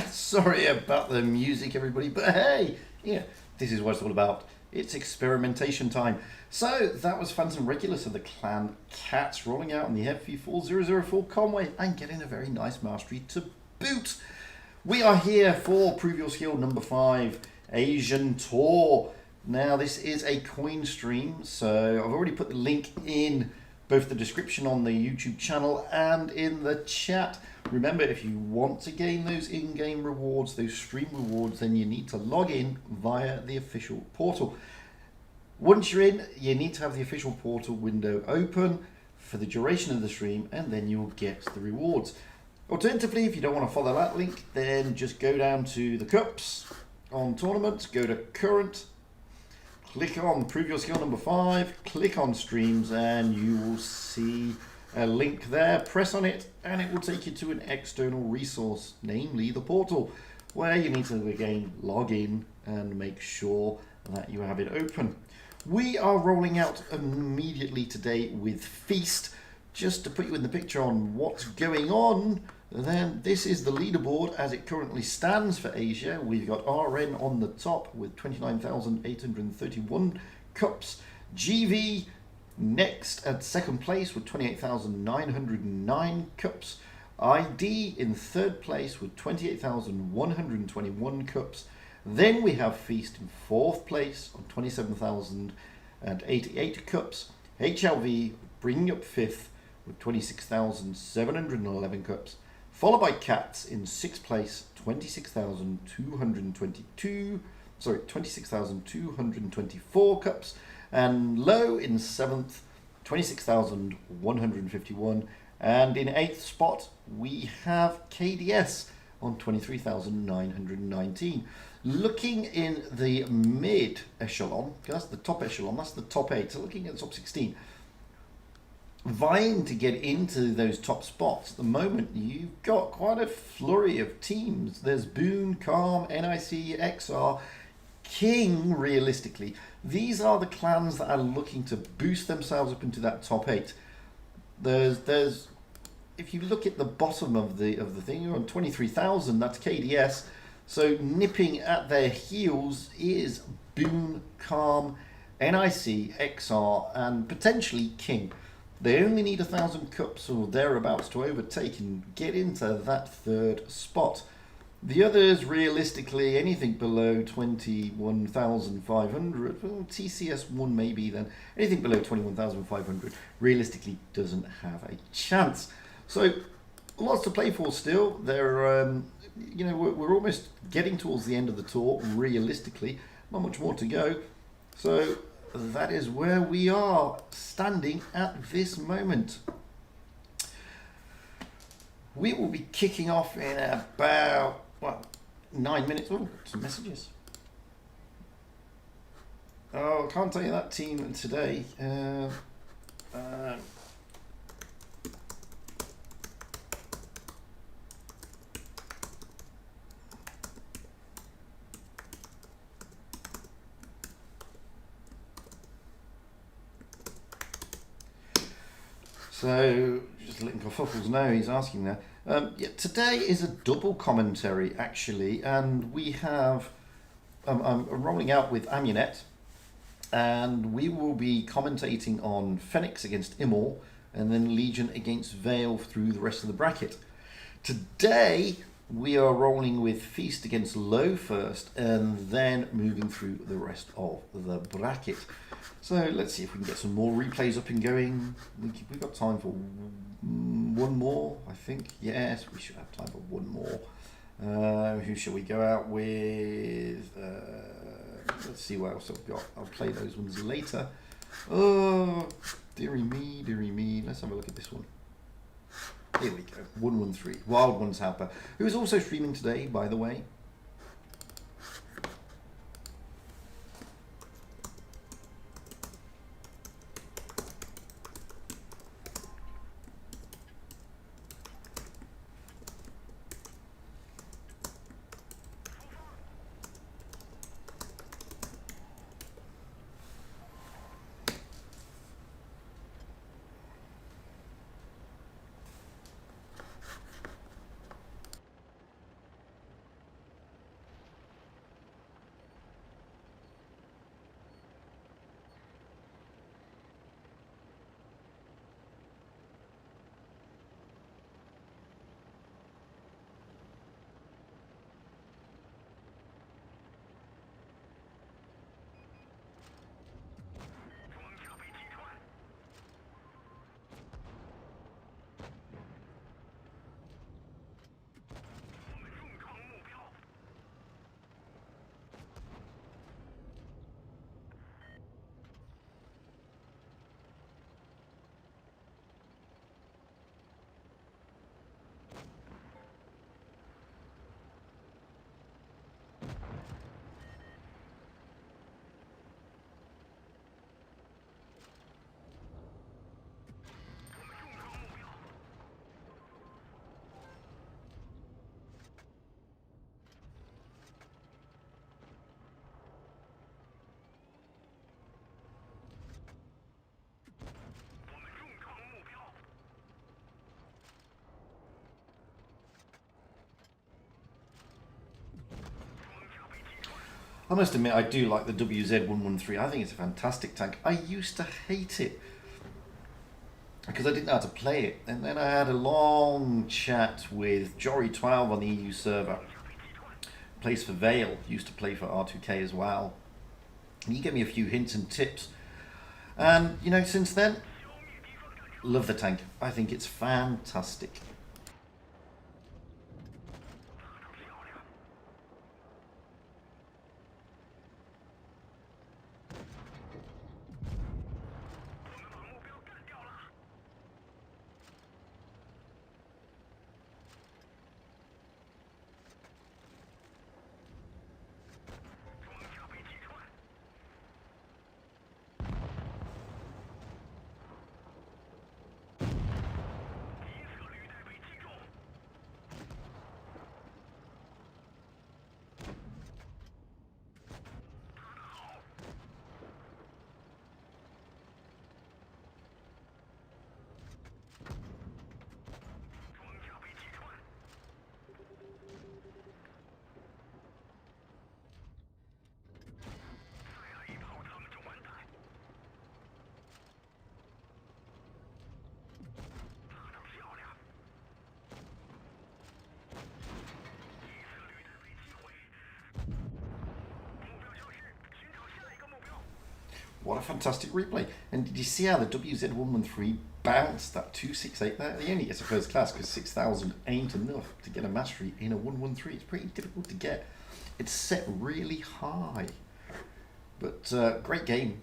Sorry about the music, everybody, but hey, yeah, this is what it's all about. It's experimentation time. So that was Phantom Regulus of the Clan Cats rolling out on the FV4004 Conway and getting a very nice mastery to boot. We are here for Prove Your Skill number 5 Asian Tour. Now, this is a coin stream, so I've already put the link in both the description on the YouTube channel and in the chat. Remember, if you want to gain those in-game rewards, those stream rewards, then you need to log in via the official portal. Once you're in, you need to have the official portal window open for the duration of the stream, and then you'll get the rewards. Alternatively, if you don't want to follow that link, then just go down to the cups on tournaments, go to current, click on Prove Your Skill number 5, click on streams, and you will see a link there. Press on it and it will take you to an external resource, namely the portal, where you need to again log in and make sure that you have it open. We are rolling out immediately today with Feast. Just to put you in the picture on what's going on, then this is the leaderboard as it currently stands for Asia. We've got RN on the top with 29,831 cups. GV next at second place with 28,909 cups. ID in third place with 28,121 cups. Then we have Feast in fourth place on 27,088 cups. HLV bringing up fifth with 26,711 cups, followed by Cats in sixth place, 26,224 cups, and Low in seventh, 26,151, and in eighth spot we have KDS on 23,919. Looking in the mid echelon, because that's the top echelon, that's the top 8, so looking at the top 16, vying to get into those top spots at the moment, you've got quite a flurry of teams. There's Boone, Calm, NIC, XR, King. Realistically, these are the clans that are looking to boost themselves up into that top 8. There's if you look at the bottom of the thing, you're on 23,000. That's KDS. So nipping at their heels is Boone, Calm, NIC, XR, and potentially King. They only need 1,000 cups or thereabouts to overtake and get into that third spot. The others, realistically, anything below 21,500, well, TCS1 maybe then, anything below 21,500 realistically doesn't have a chance. So lots to play for still. We're almost getting towards the end of the tour, realistically. Not much more to go. So that is where we are standing at this moment. We will be kicking off in about 9 minutes. Oh, some messages. Oh, I can't tell you that team today. So, just letting Carfuffles know, he's asking there. Yeah, today is a double commentary, actually, and we have, I'm rolling out with Amunet, and we will be commentating on Phoenix against Immol, and then Legion against Vale through the rest of the bracket. Today, we are rolling with Feast against Low first, and then moving through the rest of the bracket. So let's see if we can get some more replays up and going. We've got time for one more, I think. Yes, we should have time for one more. Who shall we go out with? Let's see what else I've got. I'll play those ones later. Oh, dearie me, dearie me. Let's have a look at this one. Here we go. 113. Wild Ones Happer, who is also streaming today, by the way. I must admit, I do like the WZ113. I think it's a fantastic tank. I used to hate it because I didn't know how to play it. And then I had a long chat with Jory12 on the EU server. Plays for Vale, used to play for R2K as well. And he gave me a few hints and tips. And, you know, since then, love the tank. I think it's fantastic. What a fantastic replay. And did you see how the WZ113 bounced that 268 there? He only gets a first class because 6,000 ain't enough to get a mastery in a 113. It's pretty difficult to get. It's set really high. But great game.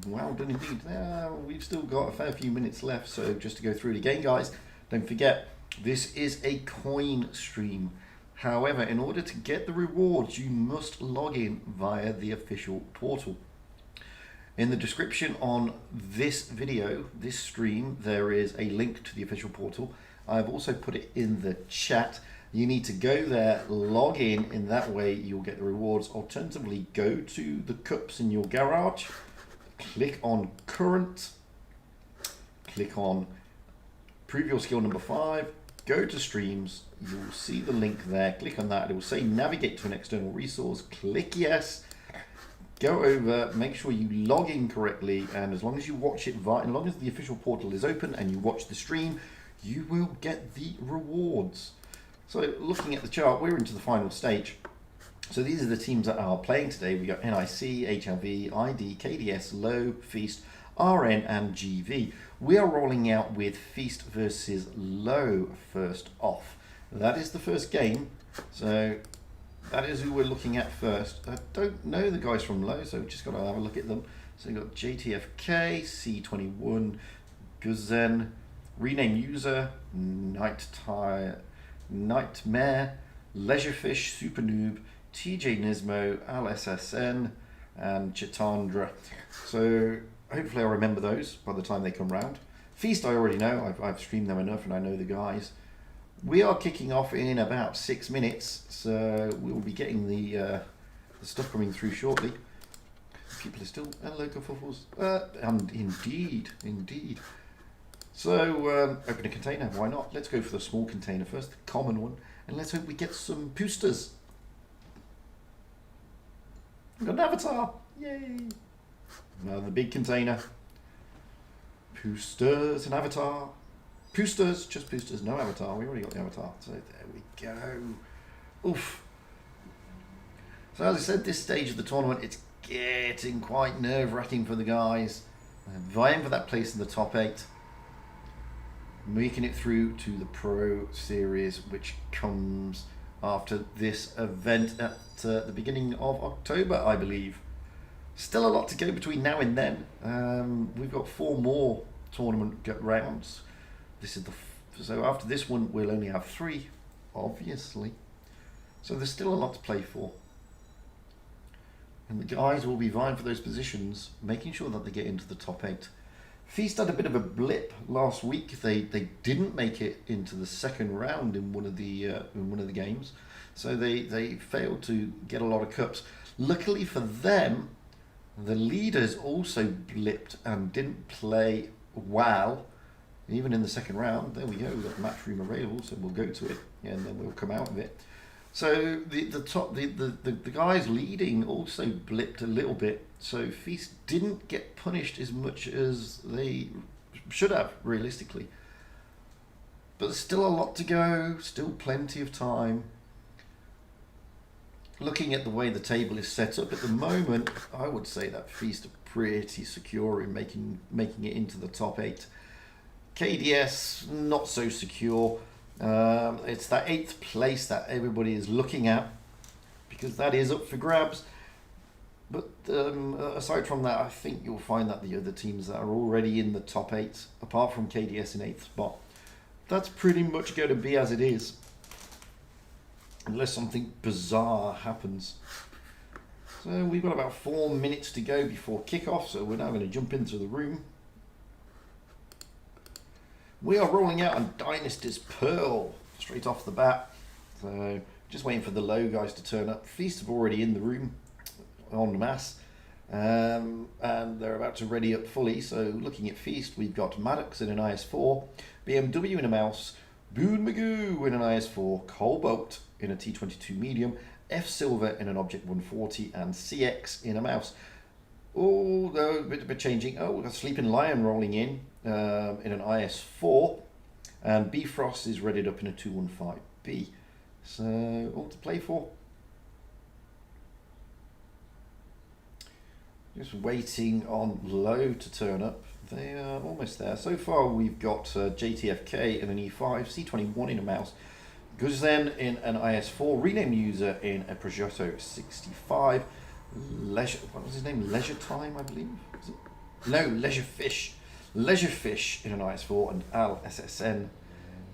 Well done indeed. We've still got a fair few minutes left, so just to go through it again, guys, don't forget, this is a coin stream. However, in order to get the rewards, you must log in via the official portal. In the description on this video, this stream, there is a link to the official portal. I've also put it in the chat. You need to go there, log in that way you'll get the rewards. Alternatively, go to the cups in your garage, click on current, click on prove your skill number 5, go to streams, you'll see the link there, click on that, it will say navigate to an external resource, click yes. Go over, make sure you log in correctly, and as long as you watch it, as long as the official portal is open and you watch the stream, you will get the rewards. So looking at the chart, we're into the final stage. So these are the teams that are playing today. We got NIC, HLV, ID, KDS, Low, Feast, RN, and GV. We are rolling out with Feast versus Low first off. That is the first game. So that is who we're looking at first. I don't know the guys from Low, so we've just got to have a look at them. So we've got JTFK, C21, Guzen, rename user, Nightmare, Leisurefish, Super Noob, TJ Nismo, LSSN, and Chitandra. So hopefully I'll remember those by the time they come round. Feast I already know, I've streamed them enough and I know the guys. We are kicking off in about 6 minutes, so we'll be getting the stuff coming through shortly. People are still hello kerfuffles. And indeed. So open a container, why not? Let's go for the small container first, the common one, and let's hope we get some boosters. We've got an avatar, yay! Now the big container. Boosters and avatar. Boosters, just boosters, no avatar. We already got the avatar, so there we go. Oof. So as I said, this stage of the tournament, it's getting quite nerve-wracking for the guys. Vying for that place in the top 8. Making it through to the Pro Series, which comes after this event at the beginning of October, I believe. Still a lot to go between now and then. We've got 4 more tournament rounds. This is so after this one we'll only have 3, obviously. So there's still a lot to play for. And the guys will be vying for those positions, making sure that they get into the top 8. Feast had a bit of a blip last week. They didn't make it into the second round in one of the games, so they failed to get a lot of cups. Luckily for them, the leaders also blipped and didn't play well. Even in the second round, there we go, we've got the match room available, so we'll go to it and then we'll come out of it. So the guys leading also blipped a little bit. So Feast didn't get punished as much as they should have, realistically. But there's still a lot to go, still plenty of time. Looking at the way the table is set up at the moment, I would say that Feast are pretty secure in making it into the top 8. KDS not so secure. It's that 8th place that everybody is looking at because that is up for grabs. But aside from that, I think you'll find that the other teams that are already in the top 8, apart from KDS in 8th spot, that's pretty much going to be as it is. Unless something bizarre happens. So we've got about 4 minutes to go before kickoff, so we're now going to jump into the room. We are rolling out on Dynasty's Pearl straight off the bat. So just waiting for the low guys to turn up. Feast are already in the room en masse. And they're about to ready up fully. So looking at Feast, we've got Maddox in an IS4, BMW in a mouse, Boone Magoo in an IS4, Cobalt in a T22 medium, F Silver in an Object 140, and CX in a mouse. Although a bit changing. Oh, we've got Sleeping Lion rolling in an IS4, and Bifrost is readied up in a 215B. So all to play for. Just waiting on low to turn up. They are almost there. So far we've got JTFK in an E5, C21 in a mouse, Guzzen in an IS4, rename user in a Peugeot 65, what was his name? Leisure Time, I believe? Was it? No, Leisure Fish. Leisure Fish in an IS4, and Al SSN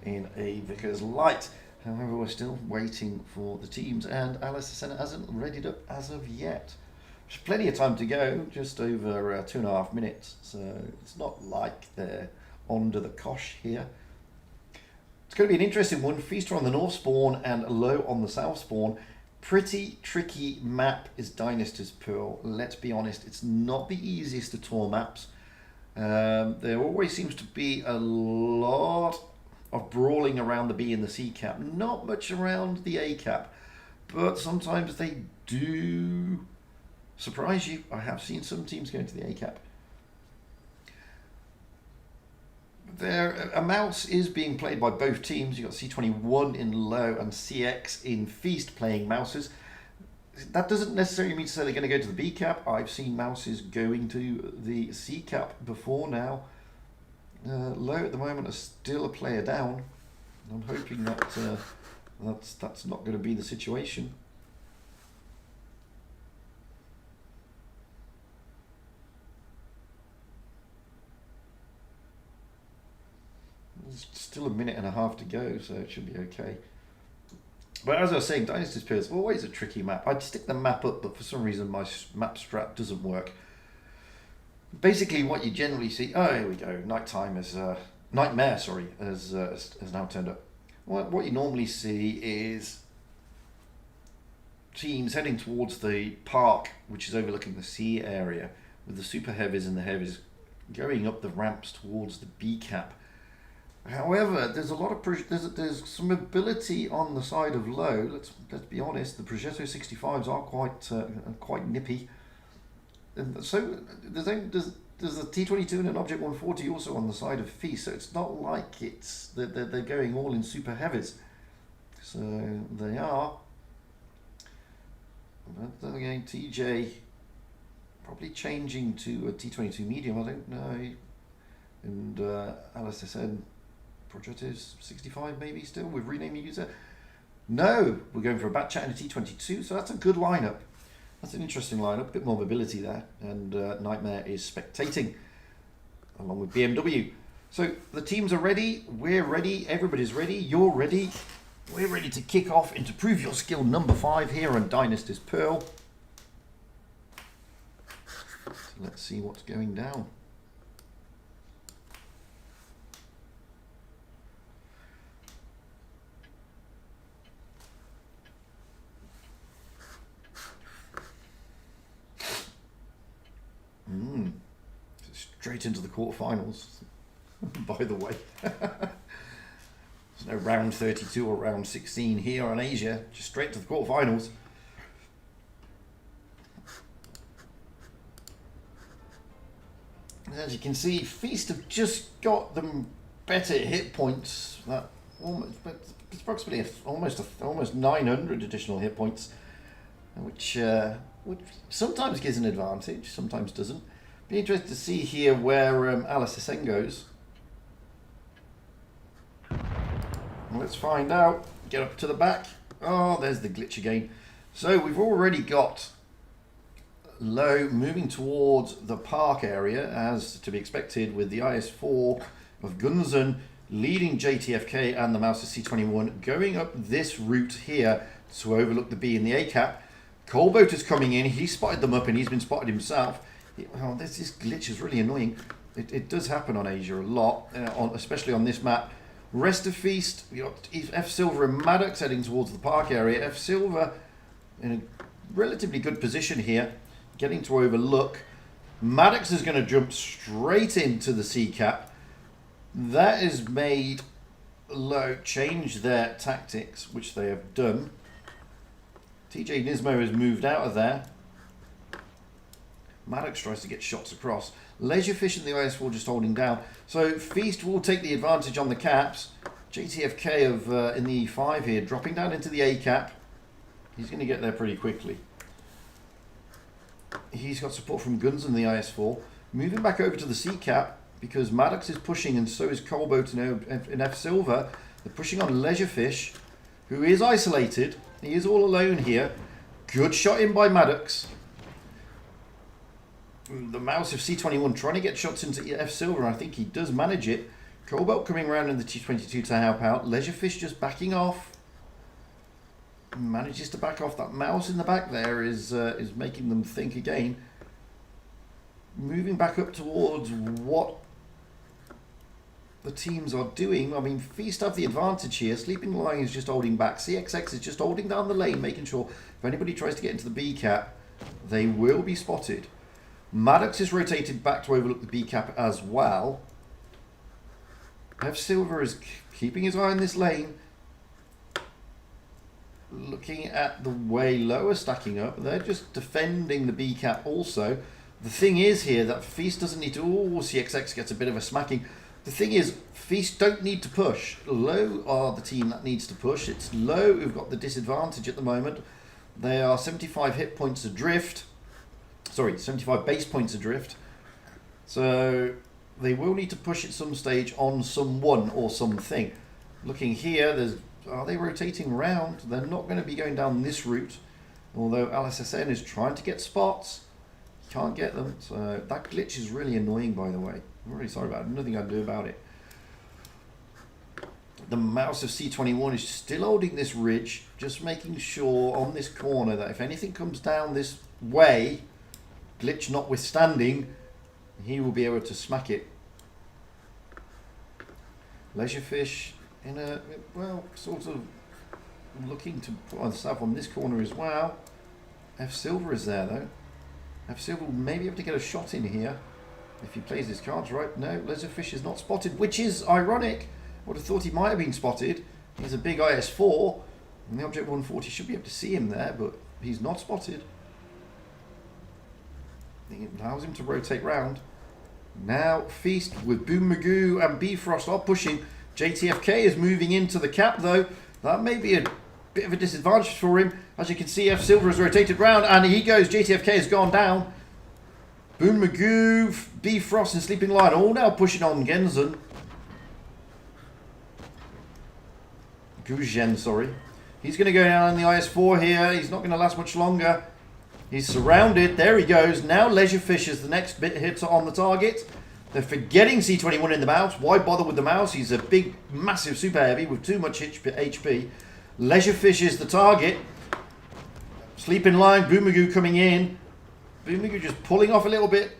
in a Vickers Light. However, we're still waiting for the teams, and Al SSN hasn't readied up as of yet. There's plenty of time to go, just over 2.5 minutes, so it's not like they're onto the cosh here. It's going to be an interesting one. Feast are on the north spawn and low on the south spawn. Pretty tricky map is Dynasty's Pearl. Let's be honest, it's not the easiest of tour maps. There always seems to be a lot of brawling around the B and the C cap, not much around the A cap, but sometimes they do surprise you. I have seen some teams going to the A cap. A mouse is being played by both teams. You've got C21 in low and CX in Feast playing mouses. That doesn't necessarily mean to say they're going to go to the B cap. I've seen mouses going to the C cap before now. Low at the moment are still a player down. I'm hoping that that's not going to be the situation. There's still 1.5 minutes to go, so it should be okay. But as I was saying, Dynasty's Pearl is always a tricky map. I'd stick the map up, but for some reason my map strat doesn't work. Basically, what you generally see... Oh, here we go. Nighttime is... Nightmare, sorry, has now turned up. What you normally see is teams heading towards the park, which is overlooking the sea area, with the super heavies and the heavies going up the ramps towards the B cap. However, there's a lot of there's some mobility on the side of low. Let's be honest. The Peugeot 65s are quite nippy, and so there's a T22 and an Object 140 also on the side of Feast. So it's not like they're going all in super heavies. So they are. But then again, TJ probably changing to a T22 medium. I don't know, and Alice said. Project is 65 maybe still with rename user. No, we're going for a bat chat in a T22, so that's a good lineup. That's an interesting lineup, a bit more mobility there, and Nightmare is spectating along with BMW. So the teams are ready, we're ready, everybody's ready, you're ready. We're ready to kick off into Prove Your Skill number 5 here on Dynasty's Pearl. So let's see what's going down. Straight into the quarterfinals, by the way. There's no round 32 or round 16 here on Asia, just straight to the quarterfinals. As you can see, Feast have just got them better hit points. That almost, it's approximately almost 900 additional hit points, which sometimes gives an advantage, sometimes doesn't. Be interested to see here where Alice Sen goes. Let's find out. Get up to the back. Oh, there's the glitch again. So we've already got Low moving towards the park area, as to be expected, with the IS-4 of Gunzen leading JTFK and the Mouse of C21 going up this route here to overlook the B in the A cap. Colboat is coming in. He spotted them up and he's been spotted himself. Oh, this glitch is really annoying. It does happen on Asia a lot, especially on this map. Rest of Feast, you got F Silver and Maddox heading towards the park area. F Silver in a relatively good position here, getting to overlook. Maddox is going to jump straight into the C cap. That has made Low change their tactics, which they have done. TJ Nismo has moved out of there. Maddox tries to get shots across. Leisurefish and the IS-4 just holding down. So Feast will take the advantage on the caps. JTFK of in the E5 here, dropping down into the A cap. He's going to get there pretty quickly. He's got support from Guns and the IS-4. Moving back over to the C cap because Maddox is pushing and so is Colboat and F Silver. They're pushing on Leisurefish, who is isolated. He is all alone here. Good shot in by Maddox. The Mouse of C21 trying to get shots into F Silver. I think he does manage it. Colboat coming around in the T22 to help out. Leisurefish just backing off. Manages to back off. That Mouse in the back there is making them think again. Moving back up towards what the teams are doing. I mean, Feast have the advantage here. Sleeping Lion is just holding back. CXX is just holding down the lane, making sure if anybody tries to get into the B cap, they will be spotted. Maddox is rotated back to overlook the B cap as well. F Silver is keeping his eye on this lane. Looking at the way Low are stacking up, they're just defending the B cap also. The thing is here that Feast doesn't need to... Oh, CXX gets a bit of a smacking. The thing is, Feast don't need to push. Low are the team that needs to push. It's Low who've got the disadvantage at the moment. They are 75 hit points adrift. Sorry, 75 base points adrift. So they will need to push at some stage on someone or something. Looking here, there's... Are they rotating round? They're not going to be going down this route. Although LSSN is trying to get spots. Can't get them. So that glitch is really annoying, by the way. I'm really sorry about it. Nothing I can do about it. The Mouse of C21 is still holding this ridge. Just making sure on this corner that if anything comes down this way, glitch notwithstanding, he will be able to smack it. Leisurefish in a, well, sort of looking to put himself on this corner as well. F Silver is there though. F Silver will maybe be able to get a shot in here if he plays his cards right. No, Leisurefish is not spotted, which is ironic. Would have thought he might have been spotted. He's a big IS-4 and the Object 140 should be able to see him there, but he's not spotted. It allows him to rotate round. Now Feast with Boom Magoo and Bifrost are pushing. JTFK is moving into the cap though. That may be a bit of a disadvantage for him. As you can see, F Silver has rotated round and he goes. JTFK has gone down. Boom Magoo, Bifrost and Sleeping Lion all now pushing on Genzen. Gujen, sorry. He's going to go down on the IS-4 here. He's not going to last much longer. He's surrounded. There he goes. Now Leisurefish is the next bit hitter on the target. They're forgetting C21 in the Mouse. Why bother with the Mouse? He's a big, massive super heavy with too much HP. Leisurefish is the target. Sleeping Lion, Boomagoo coming in. Boomagoo just pulling off a little bit.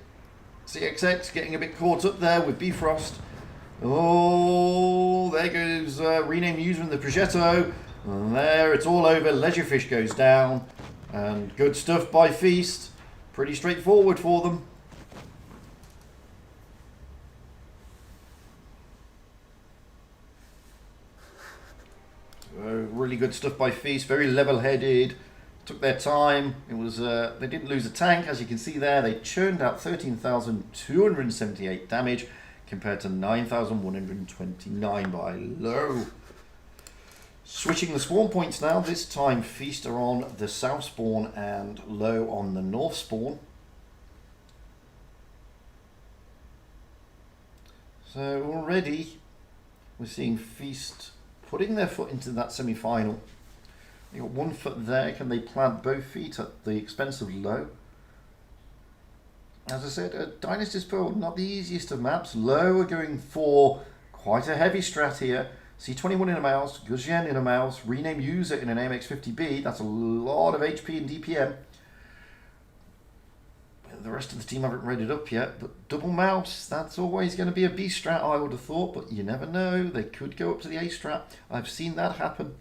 CXX getting a bit caught up there with Bifrost. Oh, there goes rename user in the Progetto. And there, it's all over. Leisurefish goes down. And good stuff by Feast. Pretty straightforward for them. Really good stuff by Feast, very level-headed, took their time. It was they didn't lose a tank, as you can see there. They churned out 13,278 damage compared to 9,129 by Low. Switching the spawn points now. This time Feast are on the south spawn and Low on the north spawn. So already we're seeing Feast putting their foot into that semi-final. They got 1 foot there. Can they plant both feet at the expense of Low? As I said, Dynasty's Pearl, not the easiest of maps. Low are going for quite a heavy strat here. C21 in a mouse, Guzhen in a mouse, rename user in an AMX50B. That's a lot of HP and DPM. The rest of the team haven't read it up yet, but double mouse, that's always going to be a B strat, I would have thought, but you never know. They could go up to the A strat. I've seen that happen.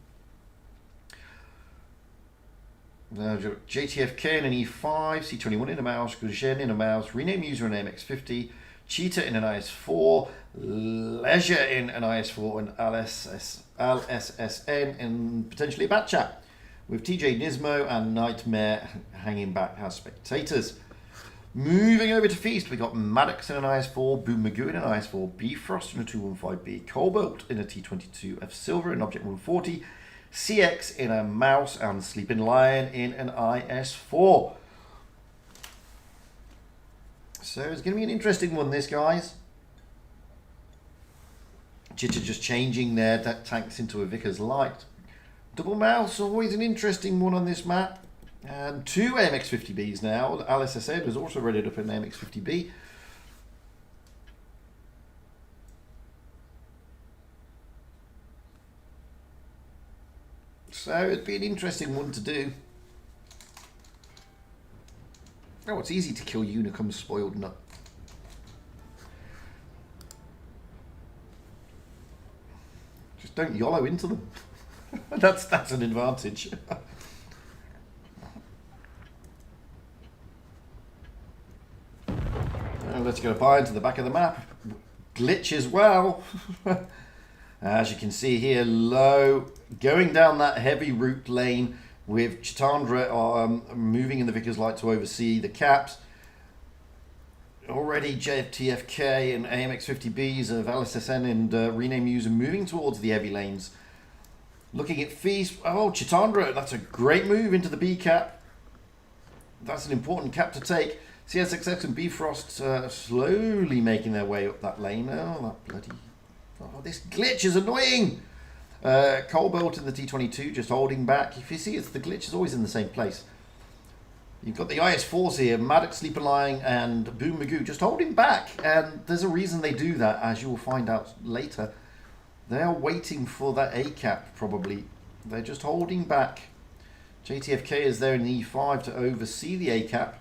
JTFK in an E5, C21 in a mouse, Guzhen in a mouse, rename user in AMX50, Cheetah in an IS4, Leisure in an IS4, and LSSN in potentially a Bat Chat, with TJ Nismo and Nightmare hanging back as spectators. Moving over to Feast, we got Maddox in an IS4, Boom Magoo in an IS4, Bifrost in a 215B, Cobalt in a T22, F Silver in Object 140, CX in a mouse, and Sleeping Lion in an IS4. So it's going to be an interesting one, this, guys. Chitta just changing their tanks into a Vickers Light. Double mouse, always an interesting one on this map. And 2 AMX50Bs now. Alice, I said, was also readied up in an AMX50B. So it'd be an interesting one to do. Oh, it's easy to kill Unicum's spoiled nut. Just don't YOLO into them. that's an advantage. Let's go by into the back of the map. Glitch as well. As you can see here, Low going down that heavy route lane with Chitandra moving in the Vickers Light to oversee the caps. Already JFTFK and AMX50Bs of LSSN and rename user moving towards the heavy lanes. Looking at Feast. Oh, Chitandra, that's a great move into the B cap. That's an important cap to take. CSXX and Bifrost slowly making their way up that lane. Oh, that bloody... Oh, this glitch is annoying! Cobalt in the T22 just holding back. If you see, it's the glitch is always in the same place. You've got the IS4s here, Maddox, Sleeper Lying, and Boom Magoo just holding back. And there's a reason they do that, as you will find out later. They are waiting for that A cap, probably. They're just holding back. JTFK is there in the E5 to oversee the A cap.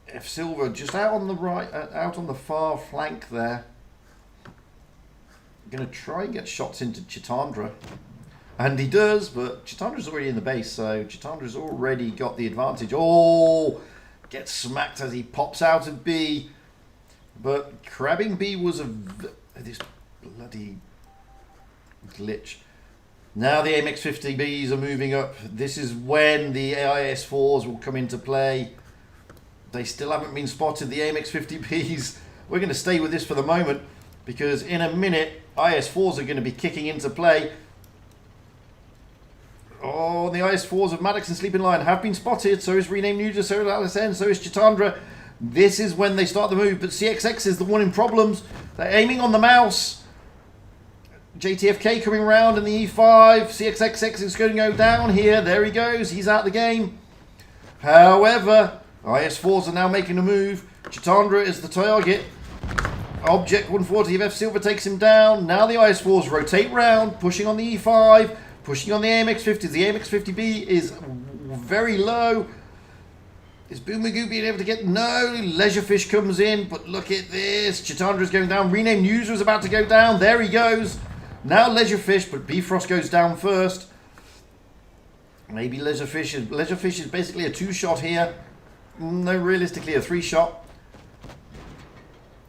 F Silver just out on the right, out on the far flank there. Going to try and get shots into Chitandra. And he does, but Chitandra's already in the base, so Chitandra's already got the advantage. Oh! Gets smacked as he pops out of B. But crabbing B was this bloody glitch. Now the AMX50Bs are moving up. This is when the AIS4s will come into play. They still haven't been spotted, the AMX50Bs. We're going to stay with this for the moment, because in a minute, IS4s are going to be kicking into play. Oh, the IS4s of Maddox and Sleeping Lion have been spotted. So is Rename Nuja, so is LSN, so is Chitandra. This is when they start the move, but CXX is the one in problems. They're aiming on the mouse. JTFK coming around in the E5. CXXX is going to go down here. There he goes. He's out the game. However, IS4s are now making a move. Chitandra is the target. Object 140 of F Silver takes him down. Now the IS4s rotate round, pushing on the E5, pushing on the AMX50. The AMX50B is very low. Is Boom Magoo being able to get... No, Leisurefish comes in, but look at this. Chitandra's going down. Rename user is about to go down. There he goes. Now Leisurefish, but Bifrost goes down first. Maybe Leisurefish is basically a 2-shot here. No, realistically a 3-shot.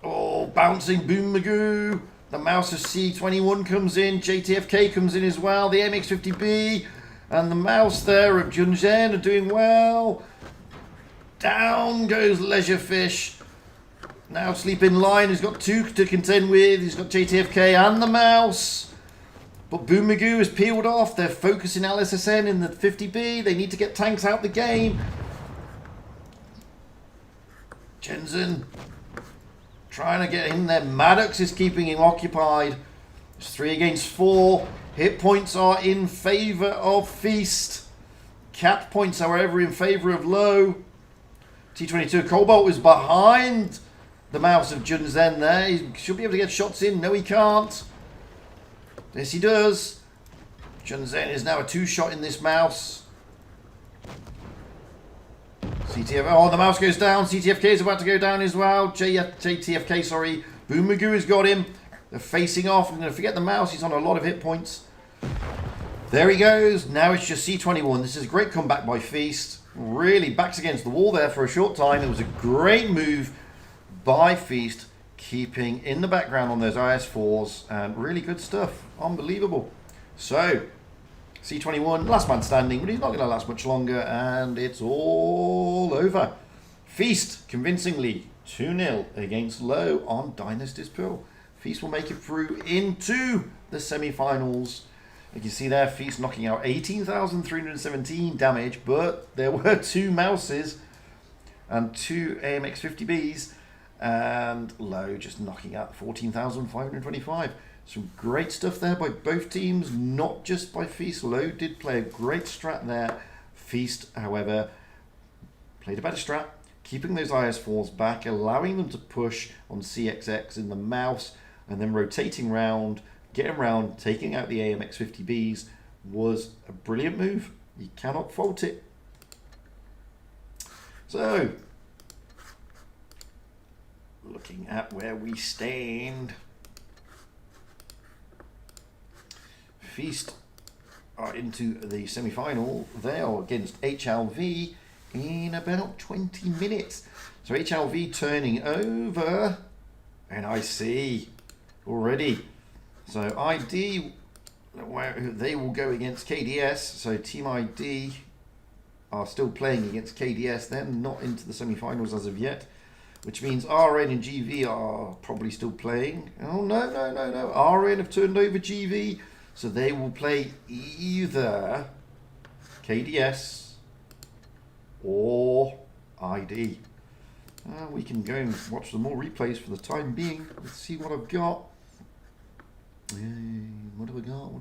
Oh, bouncing Boom Magoo. The mouse of C21 comes in. JTFK comes in as well. The MX50B and the mouse there of Junzhen are doing well. Down goes Leisurefish. Now Sleeping Lion has got 2 to contend with. He's got JTFK and the mouse. But Boom Magoo is peeled off. They're focusing LSSN in the 50B. They need to get tanks out the game. Jensen trying to get in there. Maddox is keeping him occupied. It's 3 against 4. Hit points are in favour of Feast. Cap points, however, in favour of Low. T22 Cobalt is behind the mouse of Junzen there. He should be able to get shots in. No, he can't. Yes, he does. Junzen is now a 2-shot in this mouse. Oh, the mouse goes down. CTFK is about to go down as well. JTFK, sorry. Boom Magoo has got him. They're facing off. I'm going to forget the mouse. He's on a lot of hit points. There he goes. Now it's just C21. This is a great comeback by Feast. Really backs against the wall there for a short time. It was a great move by Feast, keeping in the background on those IS4s. And really good stuff. Unbelievable. So, C21, last man standing, but he's not going to last much longer, and it's all over. Feast, convincingly, 2-0 against Low on Dynasty's Pearl. Feast will make it through into the semi-finals. You can see there, Feast knocking out 18,317 damage, but there were 2 mouses and 2 AMX50Bs, and Low just knocking out 14,525. Some great stuff there by both teams, not just by Feast. Low did play a great strat there. Feast, however, played a better strat, keeping those IS4s back, allowing them to push on CXX in the mouse, and then rotating round, getting round, taking out the AMX50Bs was a brilliant move. You cannot fault it. So, looking at where we stand. Feast are into the semi-final. They are against HLV in about 20 minutes. So HLV turning over, and I see already. So ID, they will go against KDS. So Team ID are still playing against KDS. They're not into the semi-finals as of yet, which means RN and GV are probably still playing. Oh, no. RN have turned over GV. So they will play either KDS or ID. We can go and watch some more replays for the time being. Let's see what I've got. What have we got?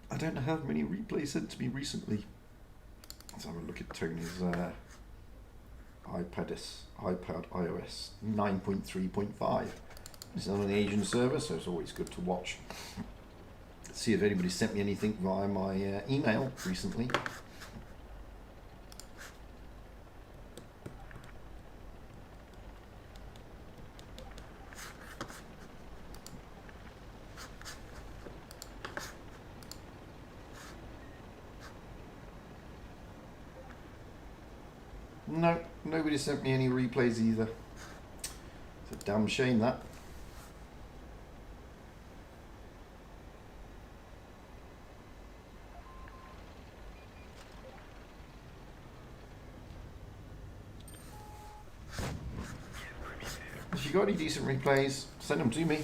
I don't have many replays sent to me recently. Let's have a look at Tony's iPad iOS 9.3.5. It's on an Asian server, so it's always good to watch. Let's see if anybody sent me anything via my email recently. No, nobody sent me any replays either. It's a damn shame that. If you got any decent replays, send them to me.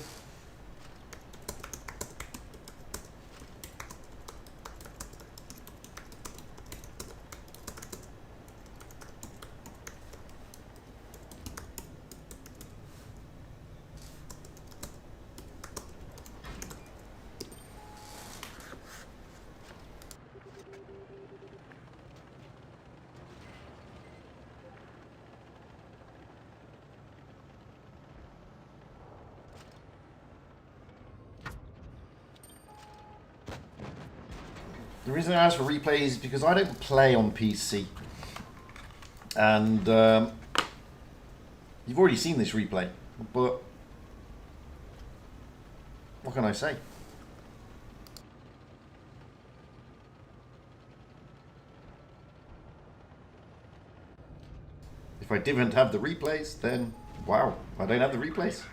The reason I ask for replays is because I don't play on PC. And you've already seen this replay, but what can I say? If I didn't have the replays, then wow, I don't have the replays.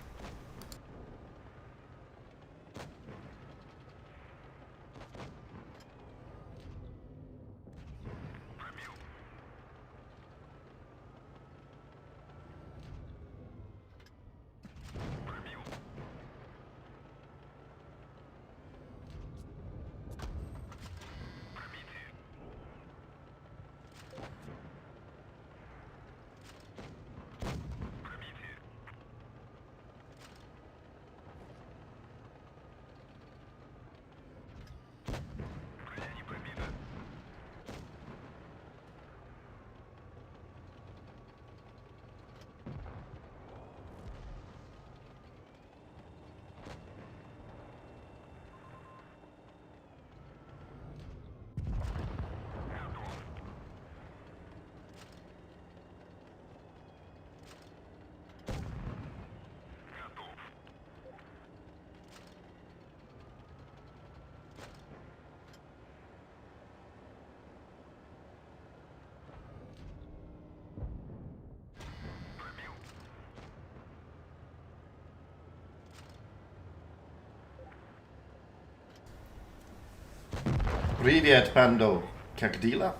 Привет, Pando. Как дела?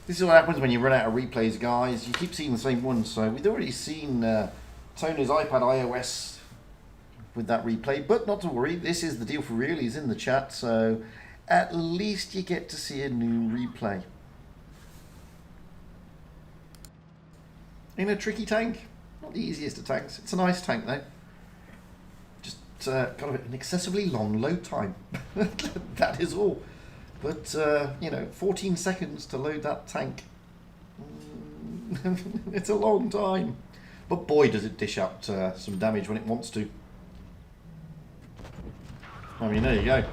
This is what happens when you run out of replays, guys. You keep seeing the same ones. So we've already seen Tony's iPad iOS with that replay, but not to worry. This is the deal for real. He's in the chat, so at least you get to see a new replay. In a tricky tank. Not the easiest of tanks. It's a nice tank, though. Just got an excessively long load time. That is all. But, you know, 14 seconds to load that tank. It's a long time. But boy, does it dish out some damage when it wants to. I mean, there you go.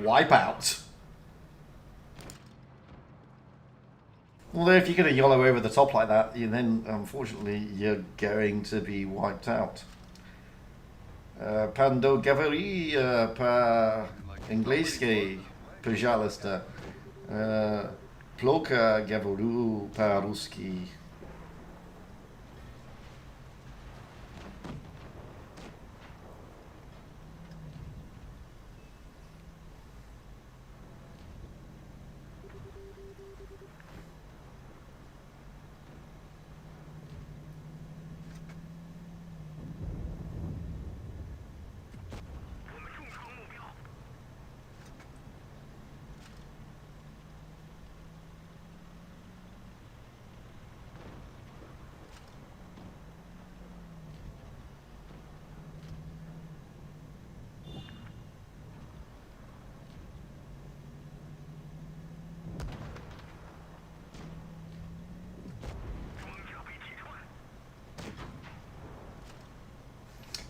Wipe out. Although if you get a YOLO over the top like that, then unfortunately you're going to be wiped out. Pando говори по-английски, пожалуйста. Плохо говорю по-русски.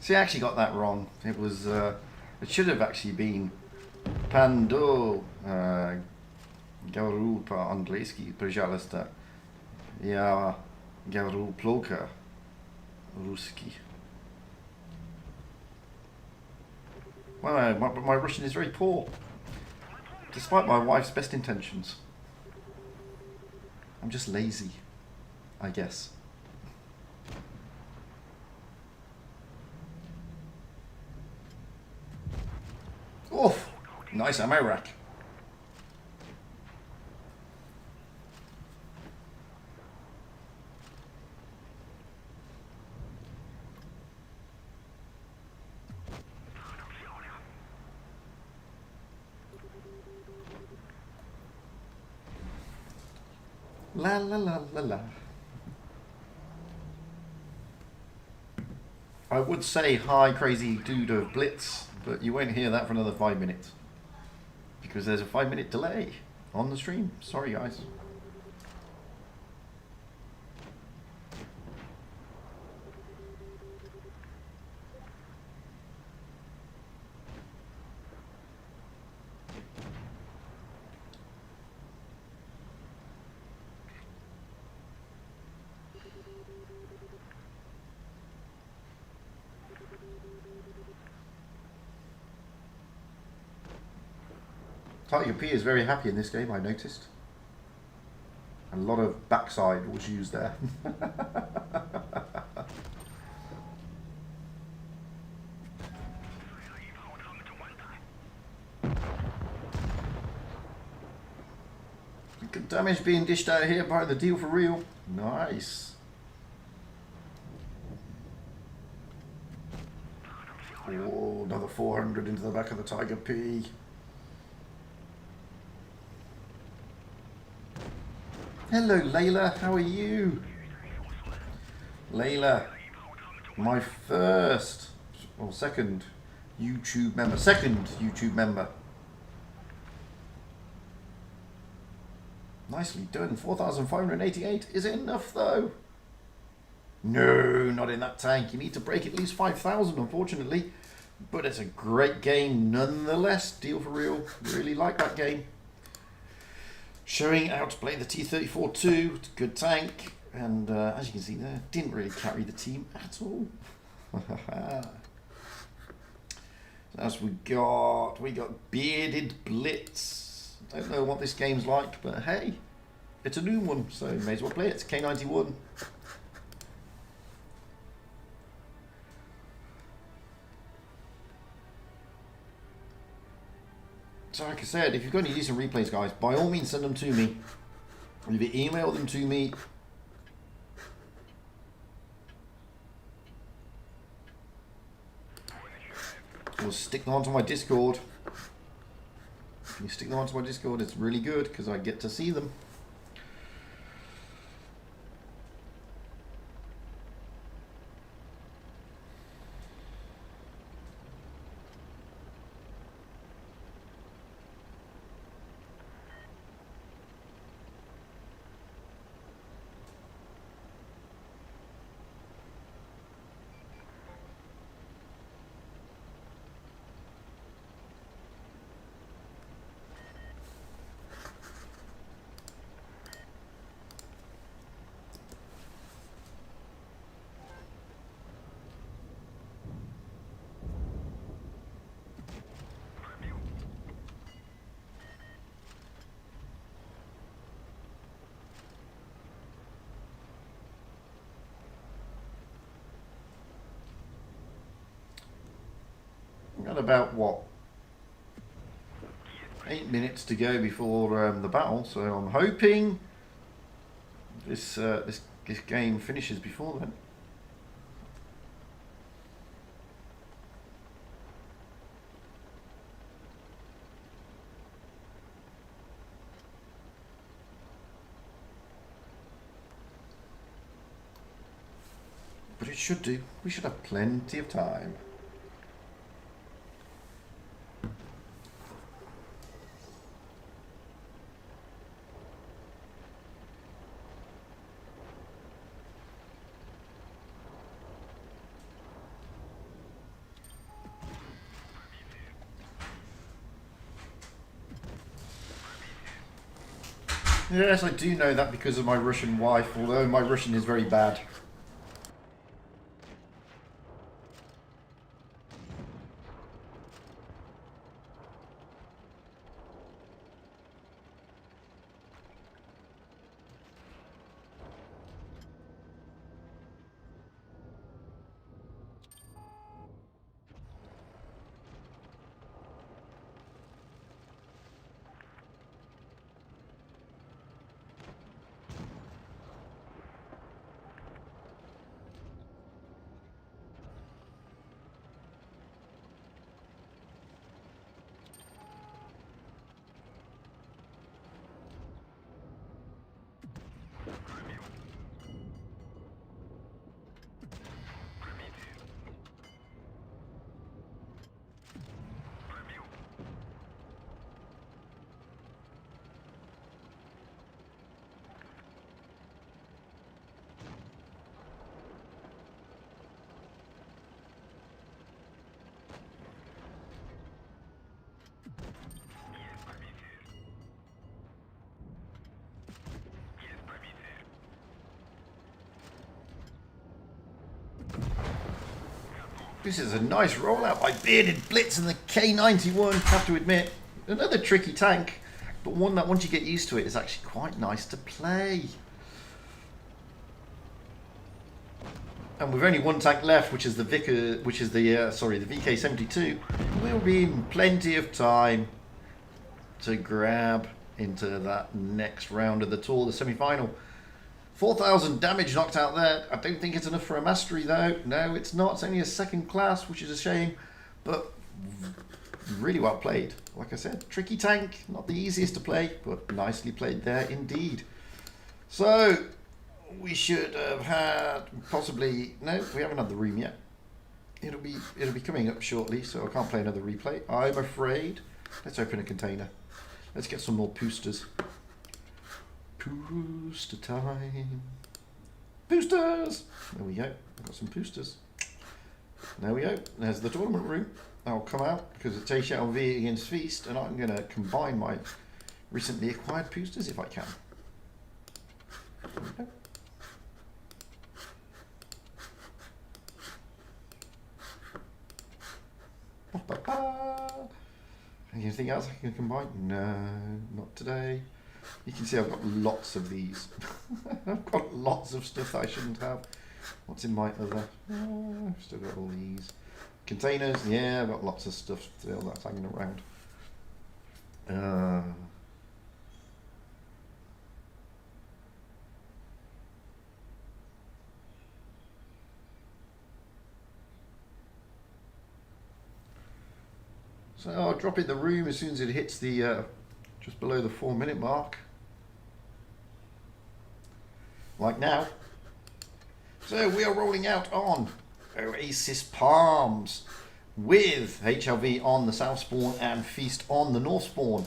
See, I actually got that wrong. It was, it should have actually been Pando говорю по-английски, пожалуйста. Я говорю плохо русский. Well, my Russian is very poor, despite my wife's best intentions. I'm just lazy, I guess. Oof! Nice ammo rack. La la la la la. I would say hi crazy dude of Blitz, but you won't hear that for another 5 minutes. Because there's a 5-minute delay on the stream. Sorry guys. Tiger P is very happy in this game, I noticed. A lot of backside was used there. Good damage being dished out here by the deal for real. Nice. Oh, another 400 into the back of the Tiger P. Hello, Layla. How are you? Layla, my first or second YouTube member. Second YouTube member. Nicely done. 4,588. Is it enough, though? No, not in that tank. You need to break at least 5,000, unfortunately. But it's a great game nonetheless. Deal for real. Really like that game. Showing how to play the T-34-2, good tank, and as you can see there, didn't really carry the team at all. As we got Bearded Blitz. Don't know what this game's like, but hey, it's a new one, so may as well play it. It's K91. So like I said, if you've got any decent replays, guys, by all means send them to me. Either email them to me, or stick them onto my Discord. If you stick them onto my Discord, it's really good because I get to see them. Got about what, 8 minutes to go before the battle, so I'm hoping this game finishes before then. But it should do. We should have plenty of time. Yes, I do know that because of my Russian wife, although my Russian is very bad. This is a nice rollout by Bearded Blitz and the K91, have to admit. Another tricky tank, but one that once you get used to it is actually quite nice to play. And with only one tank left, which is the VK72, we'll be in plenty of time to grab into that next round of the tour, the semi-final. 4,000 damage knocked out there. I don't think it's enough for a mastery though. No, it's not. It's only a second class, which is a shame, but really well played. Like I said, tricky tank, not the easiest to play, but nicely played there indeed. So we should have had possibly, no, we haven't had the room yet. It'll be coming up shortly, so I can't play another replay, I'm afraid. Let's open a container. Let's get some more boosters. Booster time. Boosters! There we go. I've got some boosters. There we go. There's the tournament room. I'll come out because it's HLV against Feast, and I'm going to combine my recently acquired boosters if I can. There we go. Anything else I can combine? No, not today. You can see I've got lots of these. I've got lots of stuff that I shouldn't have. What's in my other? I've still got all these. Containers, yeah, I've got lots of stuff still that's hanging around. So I'll drop it in the room as soon as it hits the just below the 4-minute mark, like now. So we are rolling out on Oasis Palms with HLV on the south spawn and Feast on the north spawn.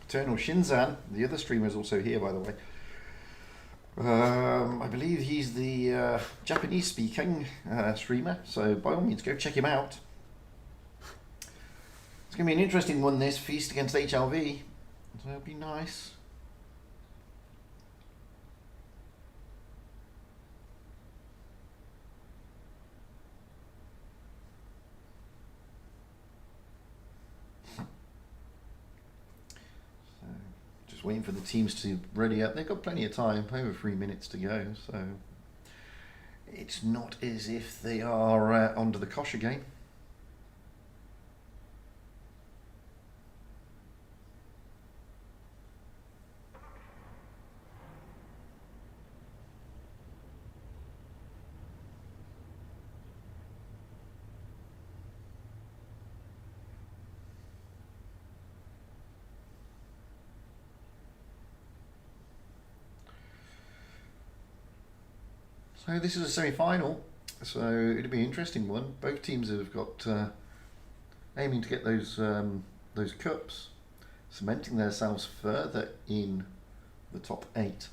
Eternal Shinzan, the other streamer, is also here, by the way. I believe he's the Japanese speaking streamer, so by all means go check him out. It's going to be an interesting one, this Feast against HLV, so it'll be nice. Just waiting for the teams to ready up. They've got plenty of time, over 3 minutes to go, so it's not as if they are onto the kosh again. So this is a semi-final, so it'll be an interesting one. Both teams have got aiming to get those cups, cementing themselves further in the top 8.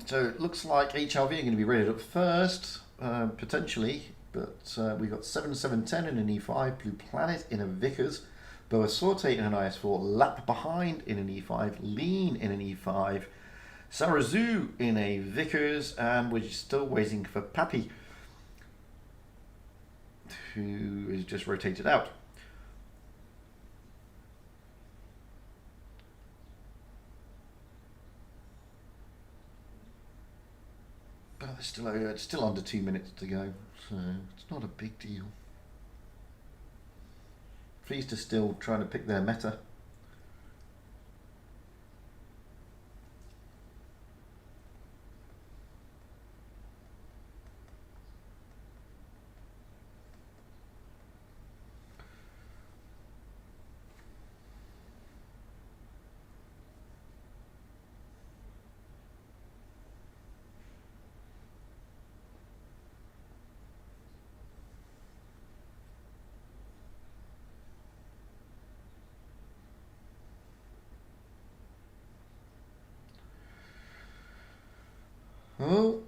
So it looks like HLV are going to be rated up first, potentially, but we've got 7-7-10 in an E5, Blue Planet in a Vickers, Boa Sorte in an IS4, Lap Behind in an E5, Lean in an E5, Sarazu in a Vickers, and we're still waiting for Pappy, who is just rotated out. But it's still under 2 minutes to go, so it's not a big deal. Feast are still trying to pick their meta. Oh,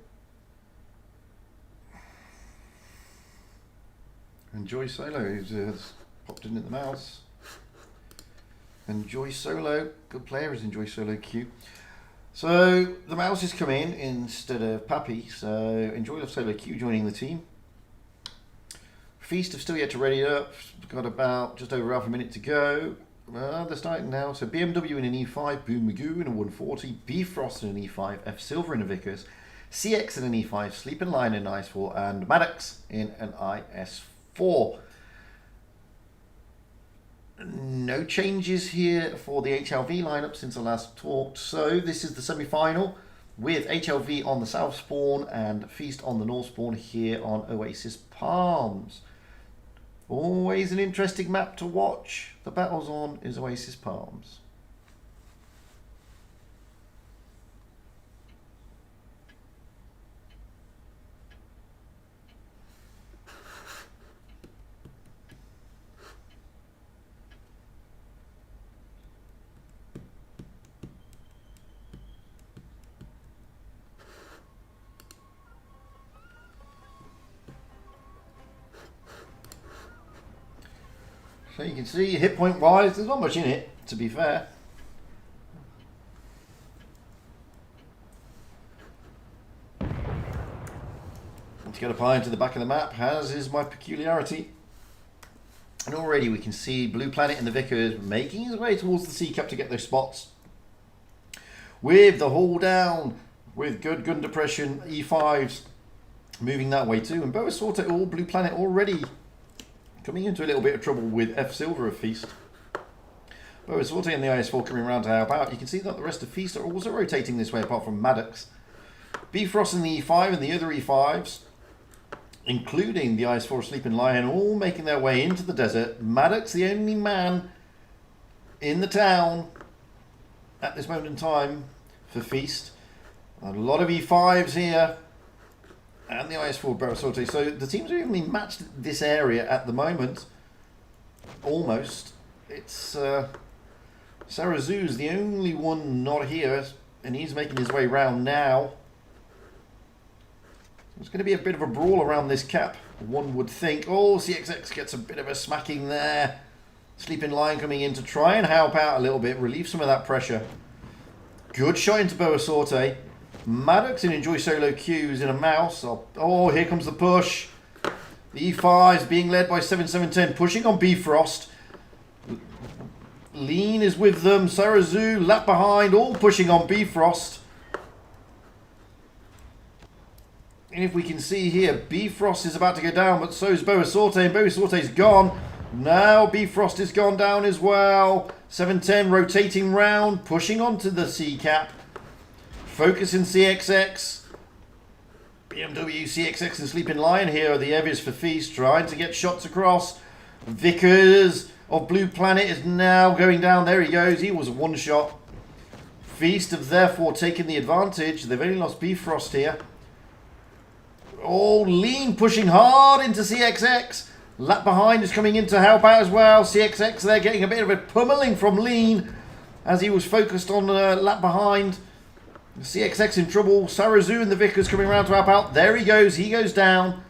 Enjoy Solo, who's popped in at the mouse. Enjoy Solo, good player is Enjoy Solo Q. So the mouse is come in instead of Pappy, so Enjoy Solo Q joining the team. Feast have still yet to ready up, got about just over half a minute to go. They're starting now, so BMW in an E5, Boom Magoo in a 140, Bifrost in an E5, F Silver in a Vickers, CX in an E5, Sleeping Lion in an IS4, and Maddox in an IS4. No changes here for the HLV lineup since I last talked. So this is the semi-final with HLV on the south spawn and Feast on the north spawn here on Oasis Palms. Always an interesting map to watch. The battles on is Oasis Palms. So you can see hit point wise, there's not much in it, to be fair. Let's get up high into the back of the map, as is my peculiarity. And already we can see Blue Planet and the Vickers making his way towards the C Cup to get those spots. With the haul down, with good gun depression, E5s moving that way too. And Boa Sorte, all Blue Planet already coming into a little bit of trouble with F Silver of Feast. Boa Sorte and the IS4 coming around to help out. You can see that the rest of Feast are also rotating this way apart from Maddox. Bifrost in the E5 and the other E5s, including the IS4 Sleeping Lion, all making their way into the desert. Maddox, the only man in the town at this moment in time for Feast. A lot of E5s here. And the IS4 Boa Sorte. So the teams are evenly matched this area at the moment. Almost. It's Sarazu's the only one not here. And he's making his way round now. It's going to be a bit of a brawl around this cap, one would think. Oh, CXX gets a bit of a smacking there. Sleeping Lion coming in to try and help out a little bit, relieve some of that pressure. Good shot into Boa Sorte. Maddox and Enjoy Solo Q's in a mouse. Oh, here comes the push. The E5 is being led by 7710, pushing on Bifrost. Lean is with them. Sarazu, lap behind, all pushing on Bifrost. And if we can see here, Bifrost is about to go down, but so is Boa Sorte, and Boa Sorte's gone. Now Bifrost has gone down as well. 710 rotating round, pushing onto the C cap. Focus in CXX. BMW, CXX and Sleeping Lion here are the Evers for Feast, trying to get shots across. Vickers of Blue Planet is now going down. There he goes. He was a one shot. Feast have therefore taken the advantage. They've only lost Bifrost here. Oh, Lean pushing hard into CXX. Lap behind is coming in to help out as well. CXX there getting a bit of a pummeling from Lean as he was focused on lap behind. CXX in trouble. Sarazu and the Vickers coming around to help out. There he goes. He goes down.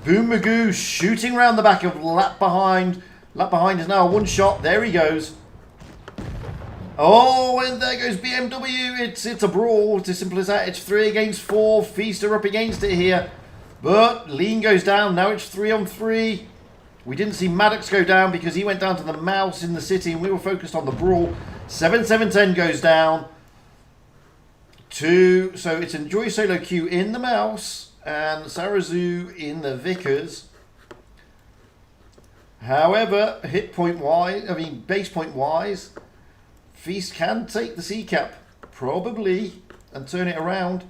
Boom Magoo shooting around the back of lap behind. Lap behind is now a one shot. There he goes. Oh, and there goes BMW. It's a brawl. It's as simple as that. It's 3 against 4. Feast are up against it here. But Lean goes down. Now it's 3 on 3. We didn't see Maddox go down because he went down to the mouse in the city and we were focused on the brawl. 7-7-10 goes down. 2. So it's Enjoy Solo Q in the mouse and Sarazu in the Vickers. However, hit point wise, base point wise, Feast can take the C cap probably and turn it around.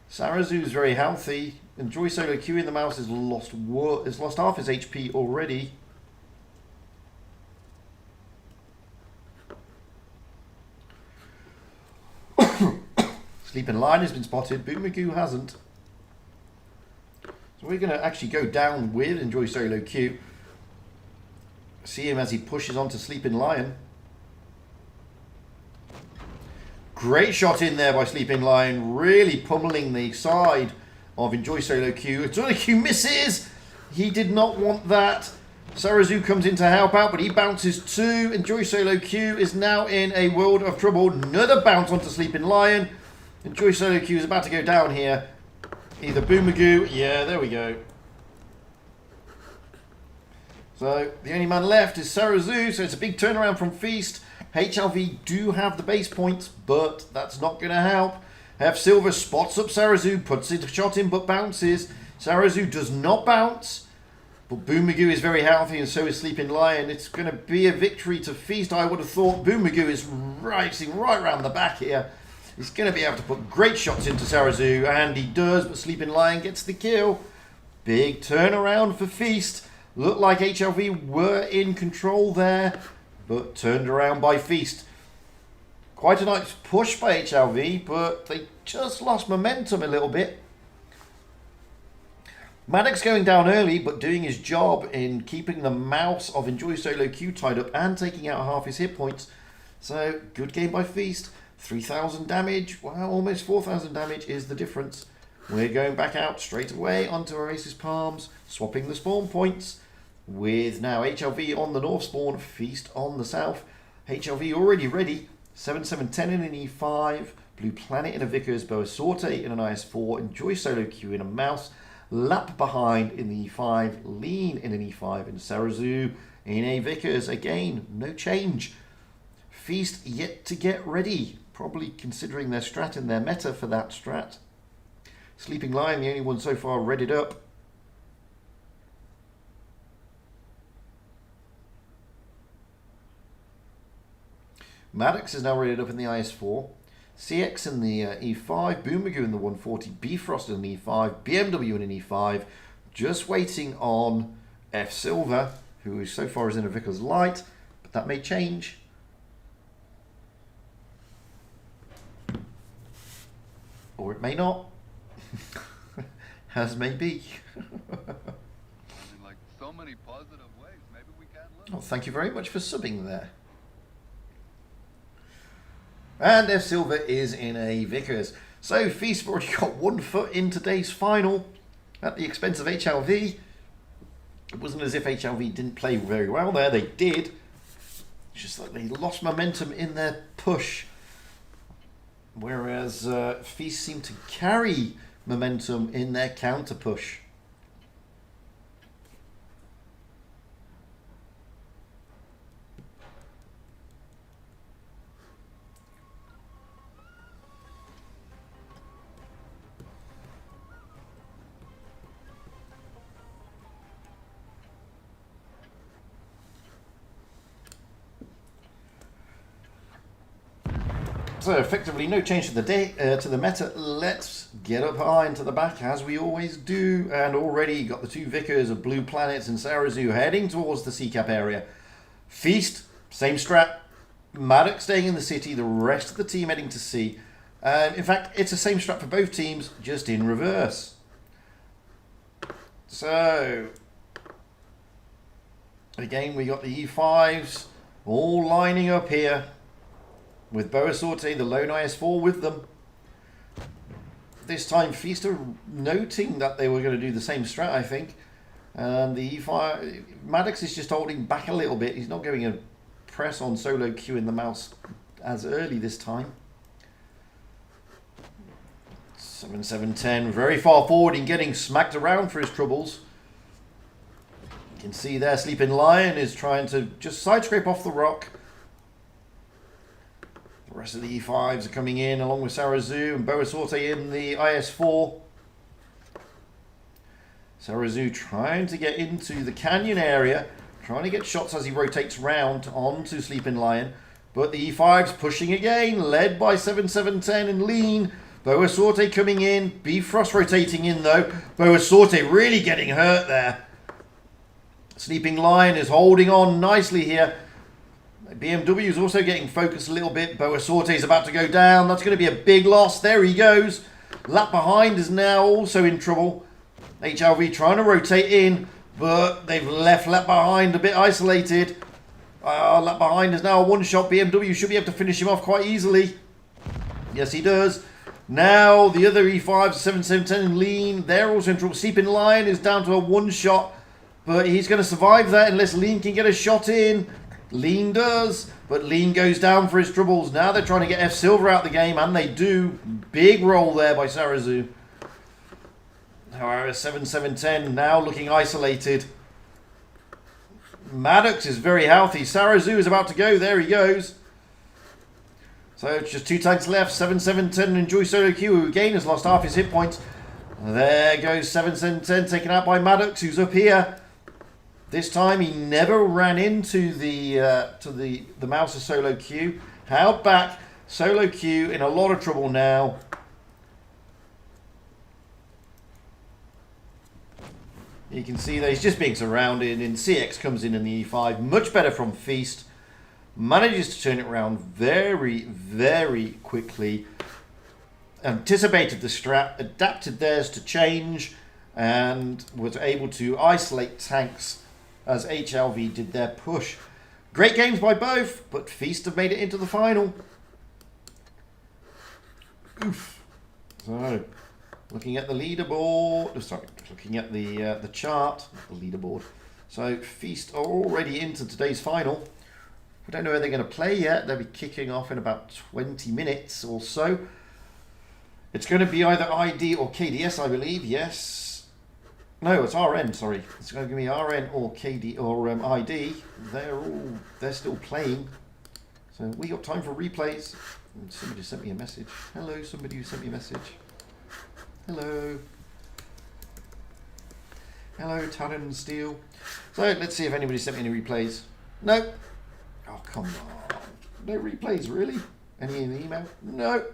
Sarazu's very healthy. Enjoy Solo Q in the mouse has lost half his HP already. Sleeping Lion has been spotted. Boom Magoo hasn't. So we're going to actually go down with Enjoy Solo Q. See him as he pushes on to Sleeping Lion. Great shot in there by Sleeping Lion. Really pummeling the side of Enjoy Solo Q. Solo Q misses. He did not want that. Sarazu comes in to help out, but he bounces too. Enjoy Solo Q is now in a world of trouble. Another bounce onto Sleeping Lion. Enjoy Solo Q is about to go down here. Either Boomagoo, yeah, there we go. So the only man left is Sarazu, so it's a big turnaround from Feast. HLV do have the base points, but that's not going to help. F Silver spots up Sarazu, puts it a shot in, but bounces. Sarazu does not bounce, but Boomagoo is very healthy, and so is Sleeping Lion. It's going to be a victory to Feast. I would have thought Boomagoo is racing right around the back here. He's going to be able to put great shots into Sarazu, and he does, but Sleeping Lion gets the kill. Big turnaround for Feast. Looked like HLV were in control there, but turned around by Feast. Quite a nice push by HLV, but they just lost momentum a little bit. Maddox going down early, but doing his job in keeping the mouse of Enjoy Solo Q tied up and taking out half his hit points. So, good game by Feast. 3,000 damage, well, almost 4,000 damage is the difference. We're going back out straight away onto Oasis Palms, swapping the spawn points. With now HLV on the north spawn, Feast on the south. HLV already ready. 7710 in an E5, Blue Planet in a Vickers, Boa Sorte in an IS4, Enjoy Solo Q in a mouse, Lap behind in the E5, Lean in an E5, and Sarazu in a Vickers. Again, no change. Feast yet to get ready, probably considering their strat and their meta for that strat. Sleeping Lion, the only one so far readied up. Maddox is now readied up in the IS4. CX in the E5. Boomagoo in the 140. Bifrost in the E5. BMW in an E5. Just waiting on F Silver, who so far is in a Vickers Light, but that may change. Or it may not. As may be. Like so many positive ways, maybe we can live. Oh, thank you very much for subbing there. And F Silver is in a Vickers. So Feast have already got 1 foot in today's final at the expense of HLV. It wasn't as if HLV didn't play very well there. They did. It's just that they lost momentum in their push. Whereas Feast seemed to carry momentum in their counter push. So effectively no change to the meta. Let's get up high into the back as we always do. And already got the 2 Vickers of Blue Planets and Sarazu heading towards the C-cap area. Feast, same strat. Maddox staying in the city, the rest of the team heading to C. In fact, it's the same strat for both teams, just in reverse. So, again, we got the E5s all lining up here. With Boa Sorte, the lone IS4 with them. This time Feast are noting that they were going to do the same strat, I think. And the E5... Maddox is just holding back a little bit. He's not going to press on solo Q in the mouse as early this time. 7-7-10, very far forward in getting smacked around for his troubles. You can see there Sleeping Lion is trying to just side scrape off the rock. The rest of the E5s are coming in along with Sarazu and Boa Sorte in the IS4. Sarazu trying to get into the canyon area, trying to get shots as he rotates round onto Sleeping Lion. But the E5's pushing again, led by 7-7-10 and Lean. Boa Sorte coming in, Bifrost rotating in though. Boa Sorte really getting hurt there. Sleeping Lion is holding on nicely here. BMW is also getting focused a little bit. Boa Sorte is about to go down. That's going to be a big loss. There he goes. Lap behind is now also in trouble. HLV trying to rotate in, but they've left Lap behind a bit isolated. Lap behind is now a one-shot. BMW should be able to finish him off quite easily. Yes, he does. Now the other E5s, 7-7-10 and Lean, they're also in trouble. Sleeping Lion is down to a one-shot, but he's going to survive that unless Lean can get a shot in. Lean does, but Lean goes down for his troubles. Now they're trying to get F Silver out the game, and they do. Big roll there by Sarazu. However, 7-7-10 now looking isolated. Maddox is very healthy. Sarazu is about to go. There he goes. So it's just 2 tags left. 7-7-10 and Enjoy Solo Q, who again has lost half his hit points. There goes 7-7-10 taken out by Maddox, who's up here. This time he never ran into the mouse of Solo Q. Held back. Solo Q in a lot of trouble now. You can see that he's just being surrounded, and CX comes in the E5. Much better from Feast. Manages to turn it around very, very quickly. Anticipated the strat, adapted theirs to change, and was able to isolate tanks as HLV did their push. Great games by both, but Feast have made it into the final. Oof. So, looking at the leaderboard, sorry, looking at the chart, the leaderboard. So Feast are already into today's final. We don't know where they're going to play yet. They'll be kicking off in about 20 minutes or so. It's going to be either ID or KDS, I believe. Yes. No, it's RN. Sorry, it's going to be RN or KD or ID. They're still playing. So we got time for replays. Somebody sent me a message. Hello, somebody who sent me a message. Hello. Hello, Tannen and Steel. So let's see if anybody sent me any replays. No. Oh, come on. No replays, really? Any in the email? No.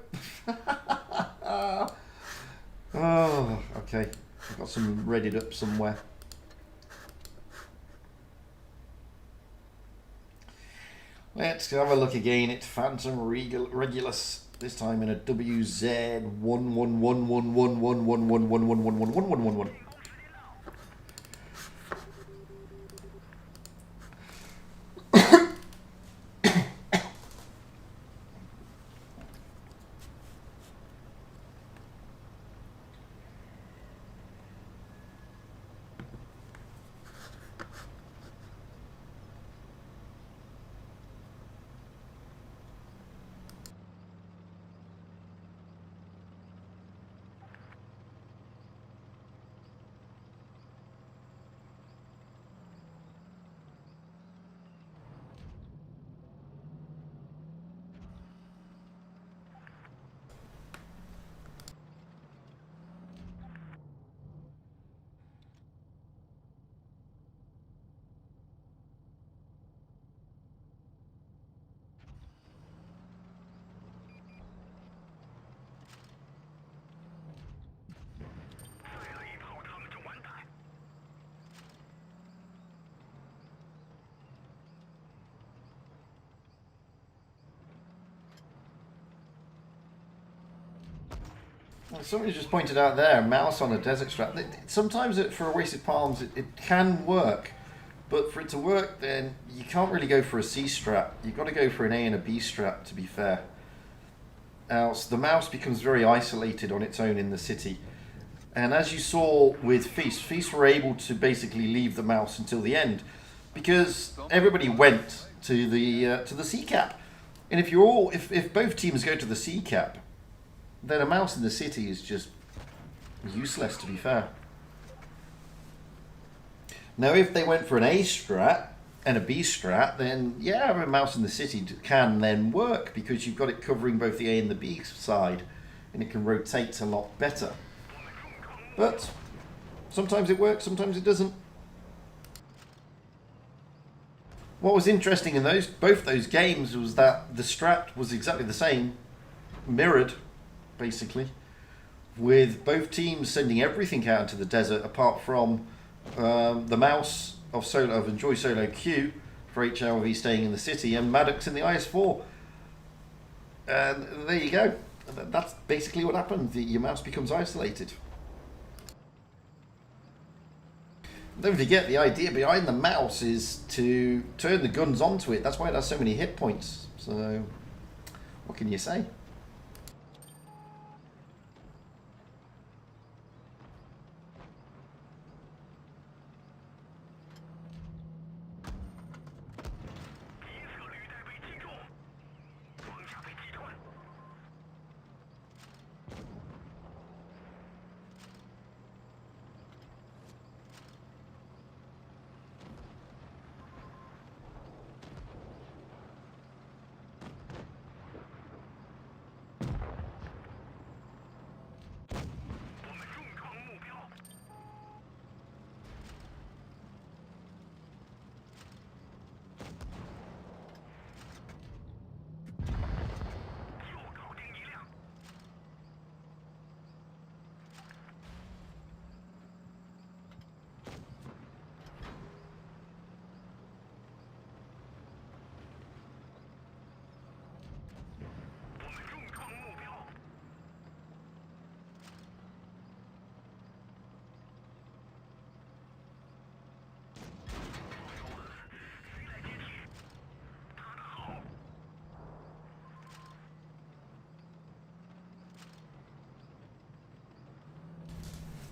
Oh, okay. I've got some readied up somewhere. Let's have a look again at Phantom Regulus. This time in a WZ 111111111111111. Somebody just pointed out there, mouse on a desert strat. Sometimes for a wasted palms it can work, but for it to work then you can't really go for a C strat. You've got to go for an A and a B strat, to be fair. Else the mouse becomes very isolated on its own in the city. And as you saw with Feast were able to basically leave the mouse until the end because everybody went to the C cap. And if both teams go to the C cap, then a mouse in the city is just useless, to be fair. Now, if they went for an A strat and a B strat, then yeah, a mouse in the city can then work because you've got it covering both the A and the B side, and it can rotate a lot better. But sometimes it works, sometimes it doesn't. What was interesting in both those games was that the strat was exactly the same, mirrored, basically, with both teams sending everything out into the desert apart from the mouse of Enjoy Solo Q for HLV staying in the city and Maddox in the IS4. And there you go. That's basically what happened. Your mouse becomes isolated. Don't forget, the idea behind the mouse is to turn the guns onto it. That's why it has so many hit points. So, what can you say?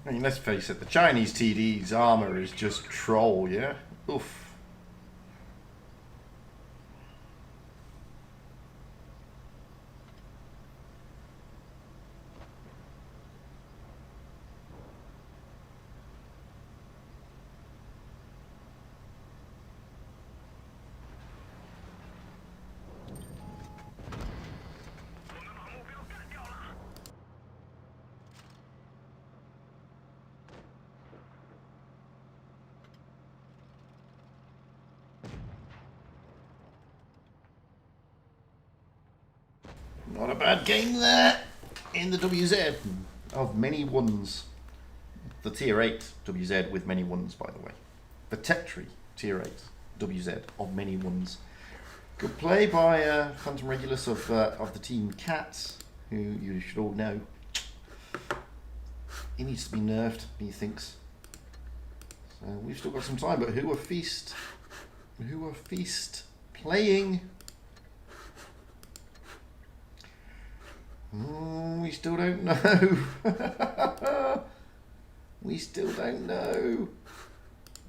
I mean, let's face it, the Chinese TD's armor is just troll, yeah? Oof. Not a bad game there in the WZ of many ones. The tier 8 WZ with many ones, by the way. The Tetri tier 8 WZ of many ones. Good play by Phantom Regulus of the team Cats, who you should all know. He needs to be nerfed, he thinks. So we've still got some time, but who are Feast? Who are Feast playing? We still don't know. We still don't know.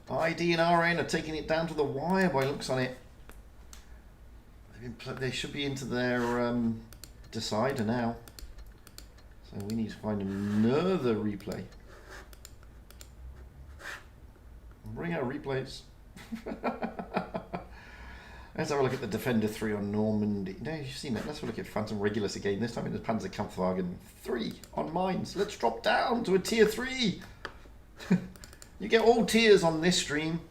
ID and RN are taking it down to the wire by looks on it. They should be into their decider now. So we need to find another replay. Bring out replays. Let's have a look at the Defender 3 on Normandy. No, you've seen that. Let's have a look at Phantom Regulus again. This time it is Panzerkampfwagen 3 on mines. Let's drop down to a tier 3. You get all tiers on this stream.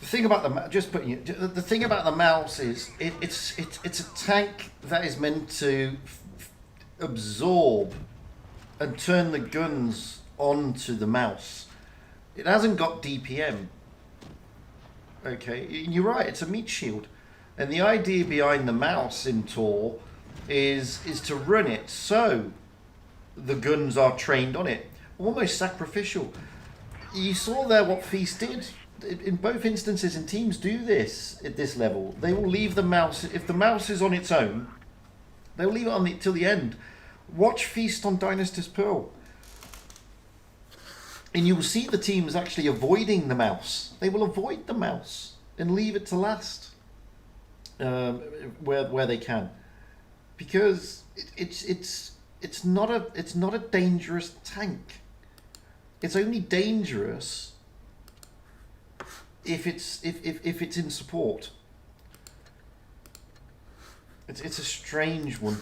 The thing about just putting it, the thing about the mouse is it's a tank that is meant to absorb and turn the guns onto the mouse. It hasn't got DPM. Okay, you're right. It's a meat shield, and the idea behind the mouse in Tor is to run it so the guns are trained on it, almost sacrificial. You saw there what Feast did. In both instances, and teams do this at this level. They will leave the mouse, if the mouse is on its own, they'll leave it on till the end. Watch Feast on Dynasty's Pearl. And you will see the teams actually avoiding the mouse. They will avoid the mouse and leave it to last where they can. Because it's not a dangerous tank. It's only dangerous if it's in support. It's a strange one.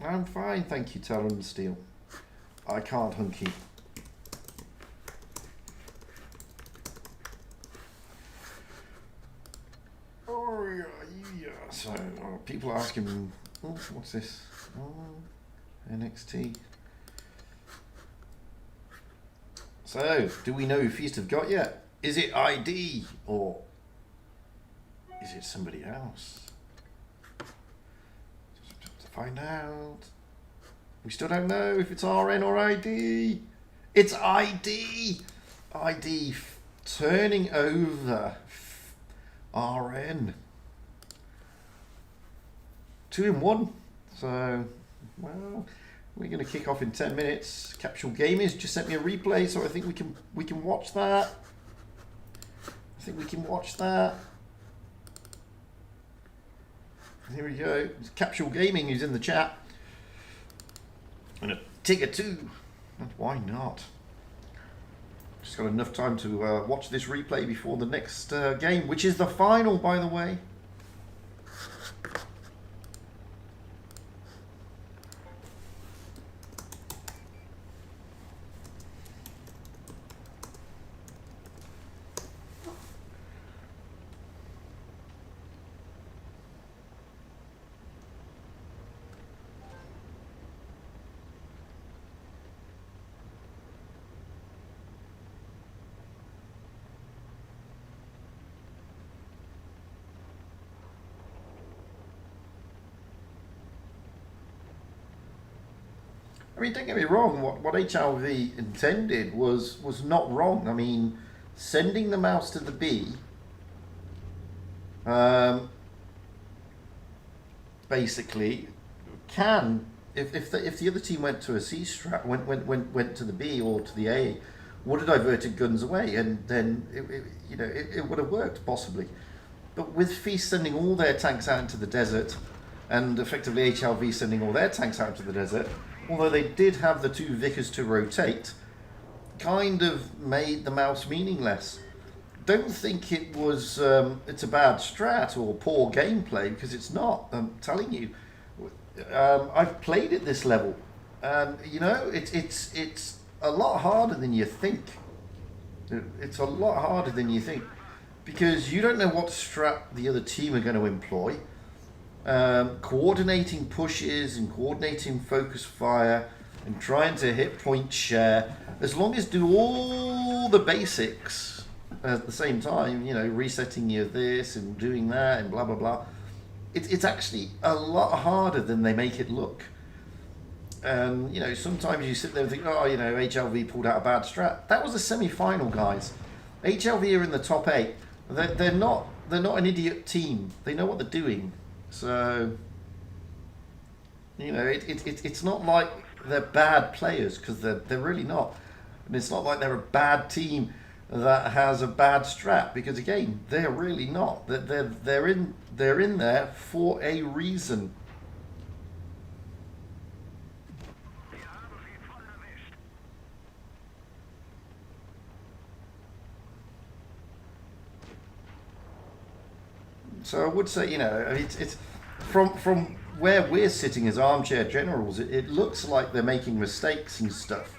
I'm fine, thank you, Talon Steel. I can't hunky. Oh yeah. So people are asking, oh, what's this? Oh, NXT. So, do we know who Feast have got yet? Is it ID or is it somebody else? Just have to find out. We still don't know if it's RN or ID. It's ID. ID turning over RN. 2 in 1. So, well, we're going to kick off in 10 minutes. Capsule Gamers just sent me a replay, so I think we can watch that. Here we go. It's Capsule Gaming who's in the chat. And a Tigger 2. Why not? Just got enough time to watch this replay before the next game, which is the final, by the way. I mean, don't get me wrong, what HLV intended was not wrong. I mean, sending the mouse to the B, basically, can, if the other team went to a C strat, went to the B or to the A, would have diverted guns away, and then, it would have worked, possibly. But with Feast sending all their tanks out into the desert, and effectively HLV sending all their tanks out to the desert, although they did have the 2 Vickers to rotate, kind of made the mouse meaningless. Don't think it was it's a bad strat or poor gameplay, because it's not. I'm telling you, I've played at this level, and it's a lot harder than you think. It's a lot harder than you think, because you don't know what strat the other team are going to employ. Coordinating pushes and coordinating focus fire and trying to hit point share, as long as do all the basics at the same time, resetting your this and doing that and blah blah blah, it's actually a lot harder than they make it look. And sometimes you sit there and think, oh, HLV pulled out a bad strat. That was a semi-final, guys. HLV are in the top 8. They're not an idiot team. They know what they're doing. So, it's not like they're bad players, because they're really not. And it's not like they're a bad team that has a bad strat, because again, they're really not. They're in there for a reason. So I would say, it's from where we're sitting as armchair generals, it looks like they're making mistakes and stuff.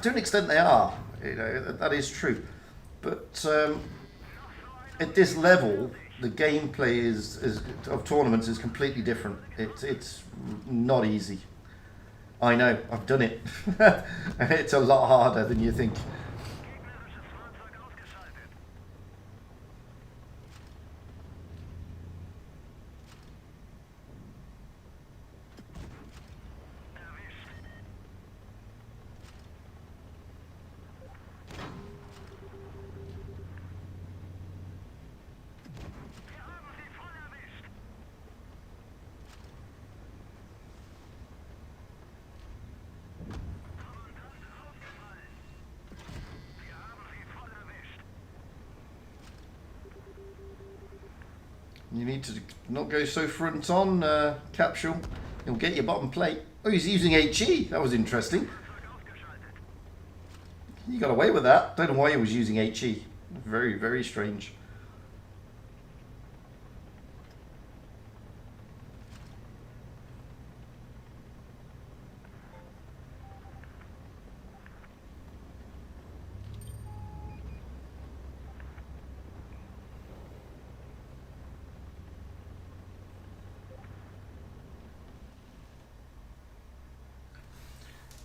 To an extent they are, that is true. But at this level, the gameplay of tournaments is completely different. It's not easy. I know, I've done it. And it's a lot harder than you think. You need to not go so front on, Capsule. You'll get your bottom plate. Oh, he's using HE. That was interesting. You got away with that. Don't know why he was using HE. Very, very strange.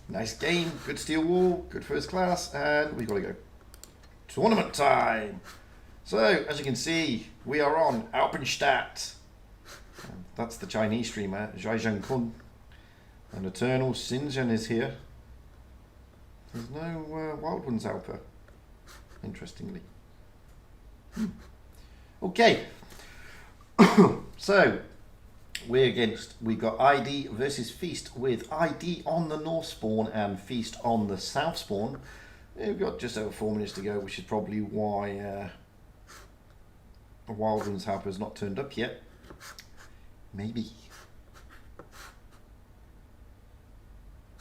Nice game, good steel wall, good first class, and we've got to go. Tournament time! So, as you can see, we are on Alpenstadt. That's the Chinese streamer, Zhai Zhengkun. And Eternal Sinjin is here. There's no Wild Ones Alper, interestingly. Okay. So, we got ID versus Feast with ID on the north spawn and Feast on the south spawn. We've got just over 4 minutes to go, which is probably why Wild Ones Harper has not turned up yet. Maybe.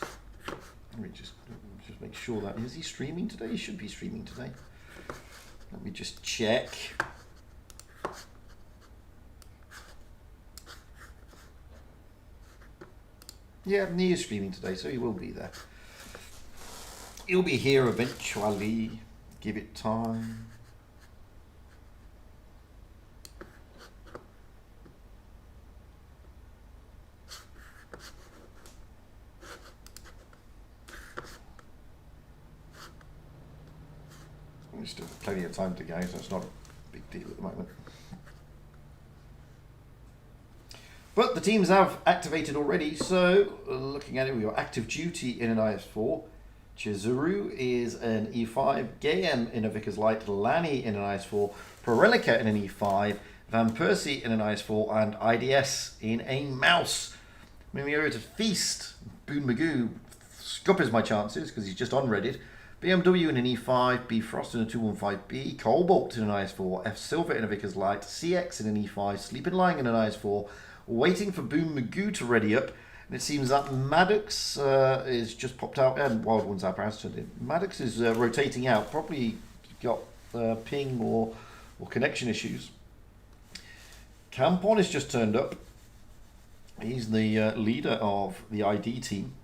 Let me just make sure that is he streaming today? He should be streaming today. Let me just check. Yeah, he is streaming today, so he will be there. He'll be here eventually. Give it time. There's still plenty of time to go, so it's not a big deal at the moment. But the teams have activated already, so looking at it, we've got Active Duty in an IS-4. Chizuru is an E5, Gayem in a Vickers Light, Lani in an IS-4, Prorelica in an E5, Van Persie in an IS-4, and IDS in a Mouse. Moving over to Feast, Boone Magoo scuppers my chances because he's just unredded. BMW in an E5, B Frost in a 215B, Cobalt in an IS-4, F Silver in a Vickers Light, CX in an E5, Sleeping Lying in an IS-4, waiting for Boom Magoo to ready up, and it seems that Maddox is just popped out, and Wild Ones Alper has turned in. Maddox is rotating out, probably got ping or connection issues. Campon has just turned up. He's the leader of the ID team.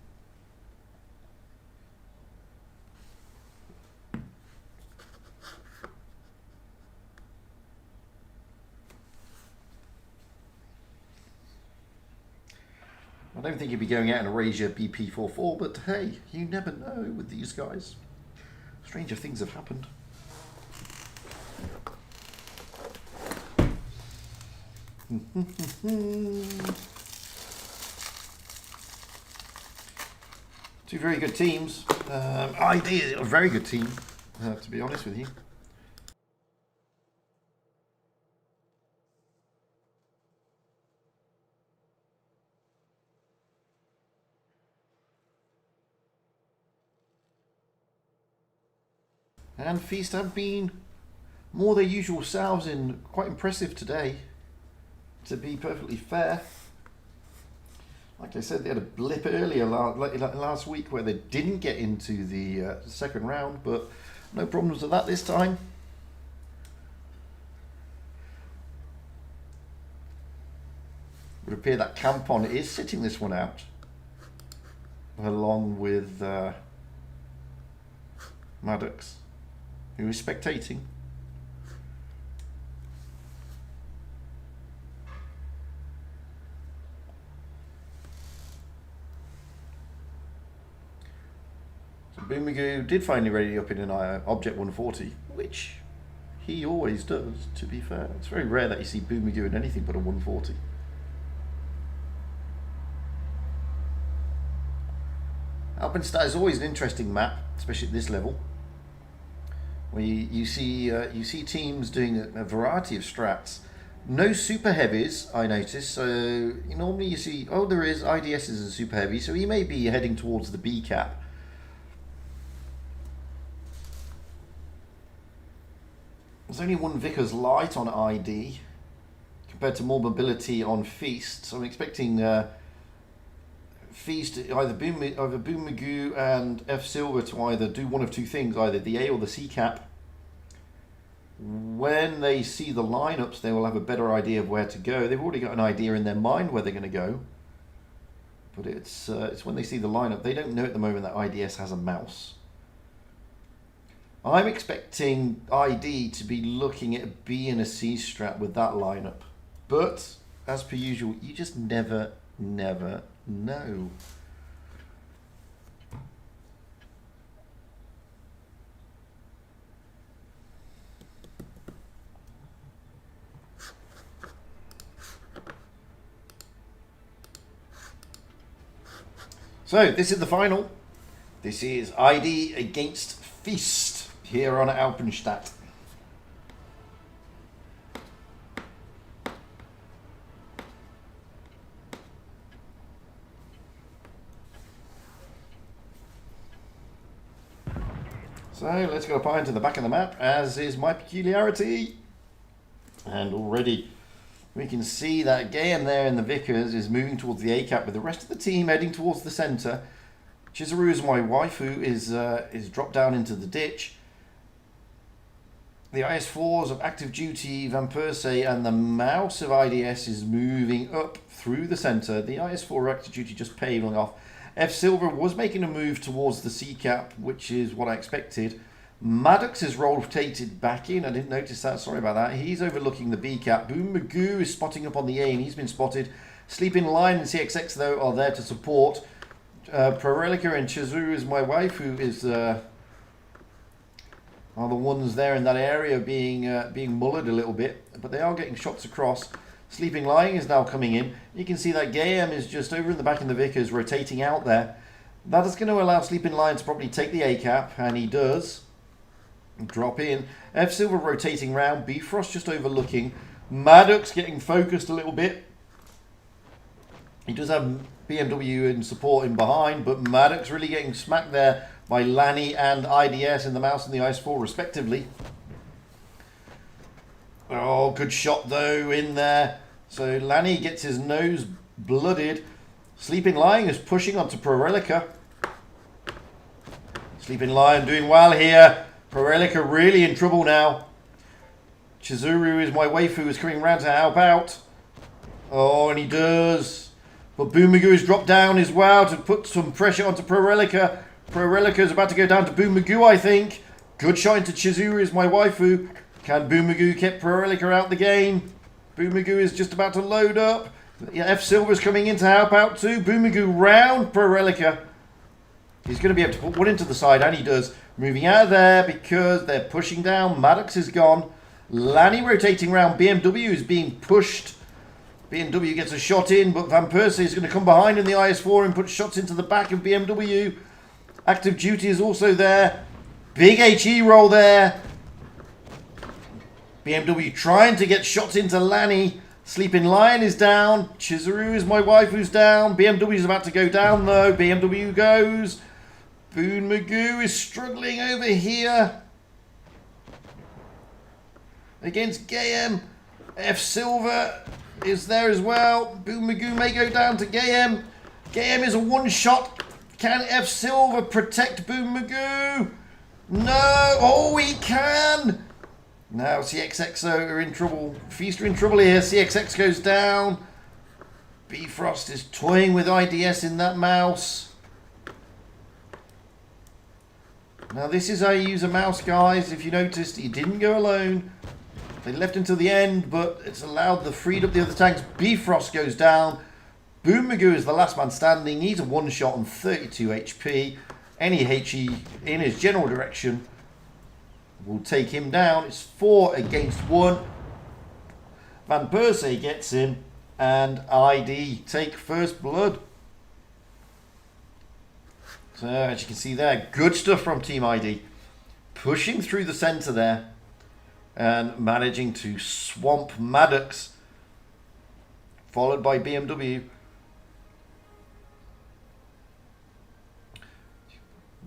I don't think he'd be going out in a Razor BP44, but hey, you never know with these guys. Stranger things have happened. Two very good teams. ID is a very good team, to be honest with you. And Feast have been more their usual selves and quite impressive today, to be perfectly fair. Like I said, they had a blip earlier last week where they didn't get into the second round, but no problems with that this time. It would appear that Campon is sitting this one out, along with Maddox. who is spectating. So Boomagoo did finally ready up in an Object 140, which he always does, to be fair. It's very rare that you see Boomagoo in anything but a 140. Alpenstadt is always an interesting map, especially at this level, where you see teams doing a variety of strats. No super heavies, I notice. So normally you see, oh, there is IDSs and super heavy, so he may be heading towards the B cap. There's only one Vickers Light on ID compared to more mobility on Feast, so I'm expecting Feast, either Boomagoo and F Silver to either do one of two things, either the A or the C cap. When they see the lineups, they will have a better idea of where to go. They've already got an idea in their mind where they're going to go, but it's when they see the lineup. They don't know at the moment that IDS has a mouse. I'm expecting ID to be looking at a B and a C strat with that lineup, but as per usual, you just never know. So this is the final. This is ID against Feast here on Alpenstadt. So let's go up into the back of the map, as is my peculiarity. And already we can see that Gayam there in the Vickers is moving towards the A cap with the rest of the team heading towards the centre. Chizuru is my waifu, is dropped down into the ditch. The IS-4s of Active Duty, Van Persie and the mouse of IDS is moving up through the centre. The IS-4 of Active Duty just paving off. F Silver was making a move towards the C cap, which is what I expected. Maddox is rotated back in. I didn't notice that. Sorry about that. He's overlooking the B cap. Boomagoo is spotting up on the A, and he's been spotted. Sleeping Lion and CXX, though, are there to support. Prorelica and Chizuru is my wife, who is are the ones there in that area being mullered a little bit, but they are getting shots across. Sleeping Lion is now coming in. You can see that Gayam is just over in the back in the Vickers, rotating out there. That is going to allow Sleeping Lion to probably take the A cap, and he does. Drop in. F Silver rotating round. Bifrost just overlooking. Maddox getting focused a little bit. He does have BMW in support in behind, but Maddox really getting smacked there by Lanny and IDS in the mouse and the IS-4 respectively. Oh, good shot though in there. So Lanny gets his nose blooded. Sleeping Lion is pushing onto Prorelica. Sleeping Lion doing well here. Prorelica really in trouble now. Chizuru is my waifu, is coming round to help out. Oh, and he does. But Boomagoo has dropped down as well to put some pressure onto Prorelica. Prorelica is about to go down to Boomagoo, I think. Good shot into Chizuru is my waifu. Can Boomagoo get Prorelica out the game? Boomagoo is just about to load up. Yeah, F Silver's coming in to help out too. Boomagoo round Prorelica. He's going to be able to put one into the side, and he does. Moving out of there because they're pushing down. Maddox is gone. Lanny rotating round. BMW is being pushed. BMW gets a shot in, but Van Persie is going to come behind in the IS-4 and put shots into the back of BMW. Active Duty is also there. Big HE roll there. BMW trying to get shots into Lanny. Sleeping Lion is down. Chizuru is my wife who's down. BMW is about to go down though. BMW goes. Boomagoo is struggling over here against Gayam. F Silver is there as well. Boomagoo may go down to Gayam. Gayam is a one shot. Can F Silver protect Boomagoo? No. Oh, he can. Now CXX are in trouble. Feast are in trouble here. CXX goes down. Bifrost is toying with IDS in that mouse. Now this is how you use a mouse, guys. If you noticed, he didn't go alone. They left until the end, but it's allowed the freed up the other tanks. Bifrost goes down. Boom Magoo is the last man standing. He's a one-shot on 32 HP. Any HE in his general direction will take him down. It's 4 against 1. Van Persie gets him, and ID take first blood. So as you can see there, good stuff from Team ID. Pushing through the centre there and managing to swamp Maddox, followed by BMW.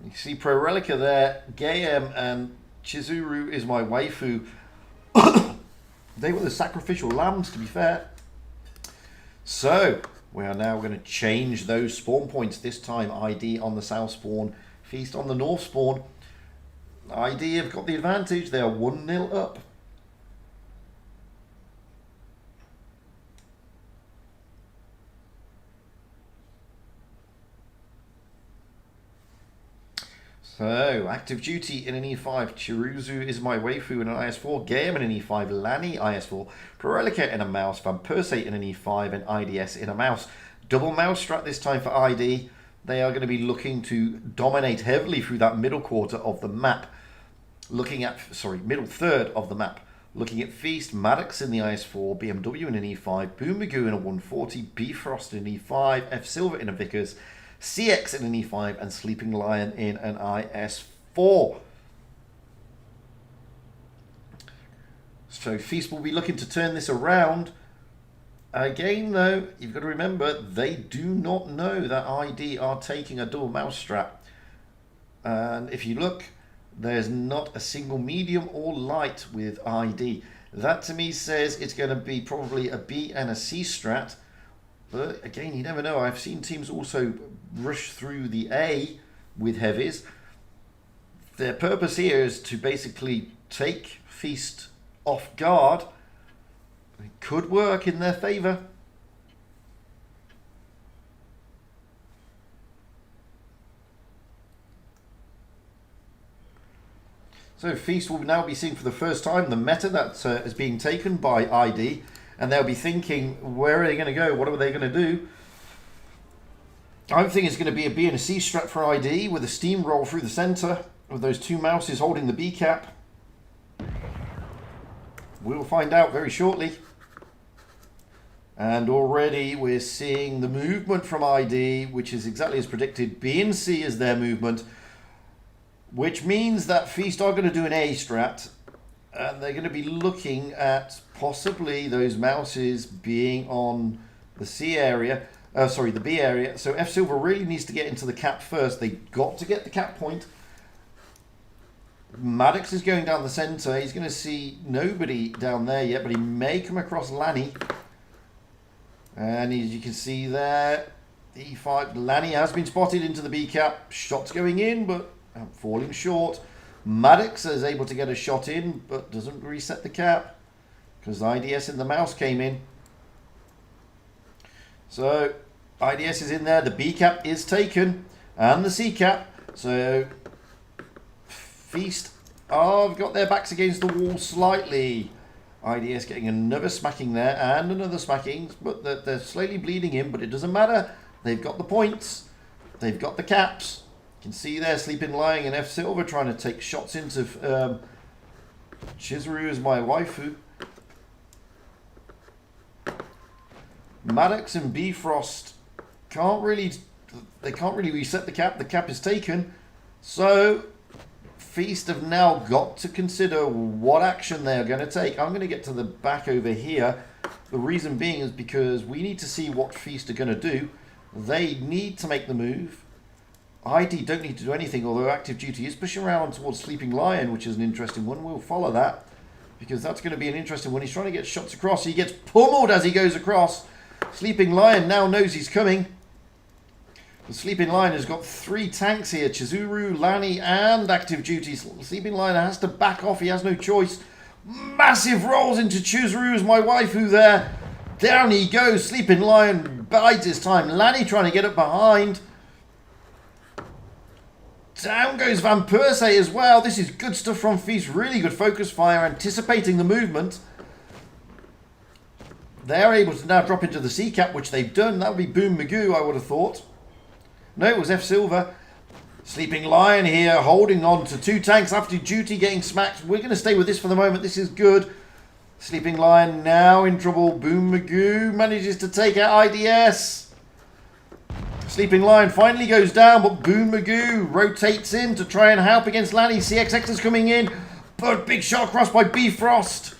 You see Pro Relica there, Gayem and Chizuru is my waifu. They were the sacrificial lambs, to be fair. So we are now going to change those spawn points. This time ID on the south spawn, Feast on the north spawn. ID have got the advantage. They are 1-0 up. So, active duty in an E5. Chiruzu is my waifu in an IS4. Gayam in an E5. Lani IS4. Prorelica in a mouse. Van Persie in an E5. And IDS in a mouse. Double mouse strat this time for ID. They are going to be looking to dominate heavily through that middle quarter of the map. Looking at, middle third of the map. Looking at Feast, Maddox in the IS4, BMW in an E5, Boom Magoo in a 140, Bifrost in an E5, F Silver in a Vickers, CX in an E5, and Sleeping Lion in an IS4. So Feast will be looking to turn this around. Again, though, you've got to remember, they do not know that ID are taking a dual mouse strat. And if you look, there's not a single medium or light with ID. That to me says it's going to be probably a B and a C strat. But again, you never know. I've seen teams also rush through the A with heavies. Their purpose here is to basically take Feast off guard. It could work in their favour. So Feast will now be seeing for the first time the meta that is being taken by ID, and they'll be thinking, where are they going to go? What are they going to do? I think it's going to be a B and a C strat for ID with a steamroll through the centre with those two mouses holding the B cap. We'll find out very shortly. And already we're seeing the movement from ID, which is exactly as predicted. B and C is their movement, which means that Feast are going to do an A strat, and they're going to be looking at possibly those mouses being on the C area, the B area. So F Silver really needs to get into the cap first. They've got to get the cap point. Maddox is going down the centre. He's going to see nobody down there yet, but he may come across Lani. And as you can see there, E5, Lani has been spotted into the B cap. Shots going in, but falling short. Maddox is able to get a shot in, but doesn't reset the cap because IDS in the mouse came in. So IDS is in there. The B cap is taken and the C cap. So Feast have got their backs against the wall slightly. IDS getting another smacking there and another smacking, but they're slowly bleeding in, but it doesn't matter. They've got the points. They've got the caps. You can see there Sleeping Lion and F Silver trying to take shots into Chizuru is my waifu. Maddox and Bifrost can't really reset the cap. The cap is taken. So Feast have now got to consider what action they're going to take. I'm going to get to the back over here. The reason being is because we need to see what Feast are going to do. They need to make the move. ID don't need to do anything, although active duty is pushing around towards Sleeping Lion, which is an interesting one. We'll follow that because that's going to be an interesting one. He's trying to get shots across. He gets pummeled as he goes across. Sleeping Lion now knows he's coming. The Sleeping Lion has got 3 tanks here. Chizuru, Lani, and active duty. Sleeping Lion has to back off. He has no choice. Massive rolls into Chizuru is my waifu there. Down he goes. Sleeping Lion bides his time. Lani trying to get up behind. Down goes Van Persie as well. This is good stuff from Feast. Really good focus fire, anticipating the movement. They're able to now drop into the C cap, which they've done. That would be Boom Magoo, I would have thought. No, it was F Silver. Sleeping Lion here, holding on to 2 tanks after duty, getting smacked. We're going to stay with this for the moment. This is good. Sleeping Lion now in trouble. Boom Magoo manages to take out IDS. Sleeping Lion finally goes down, but Boom Magoo rotates in to try and help against Lanny. CXX is coming in, but big shot across by Bifrost.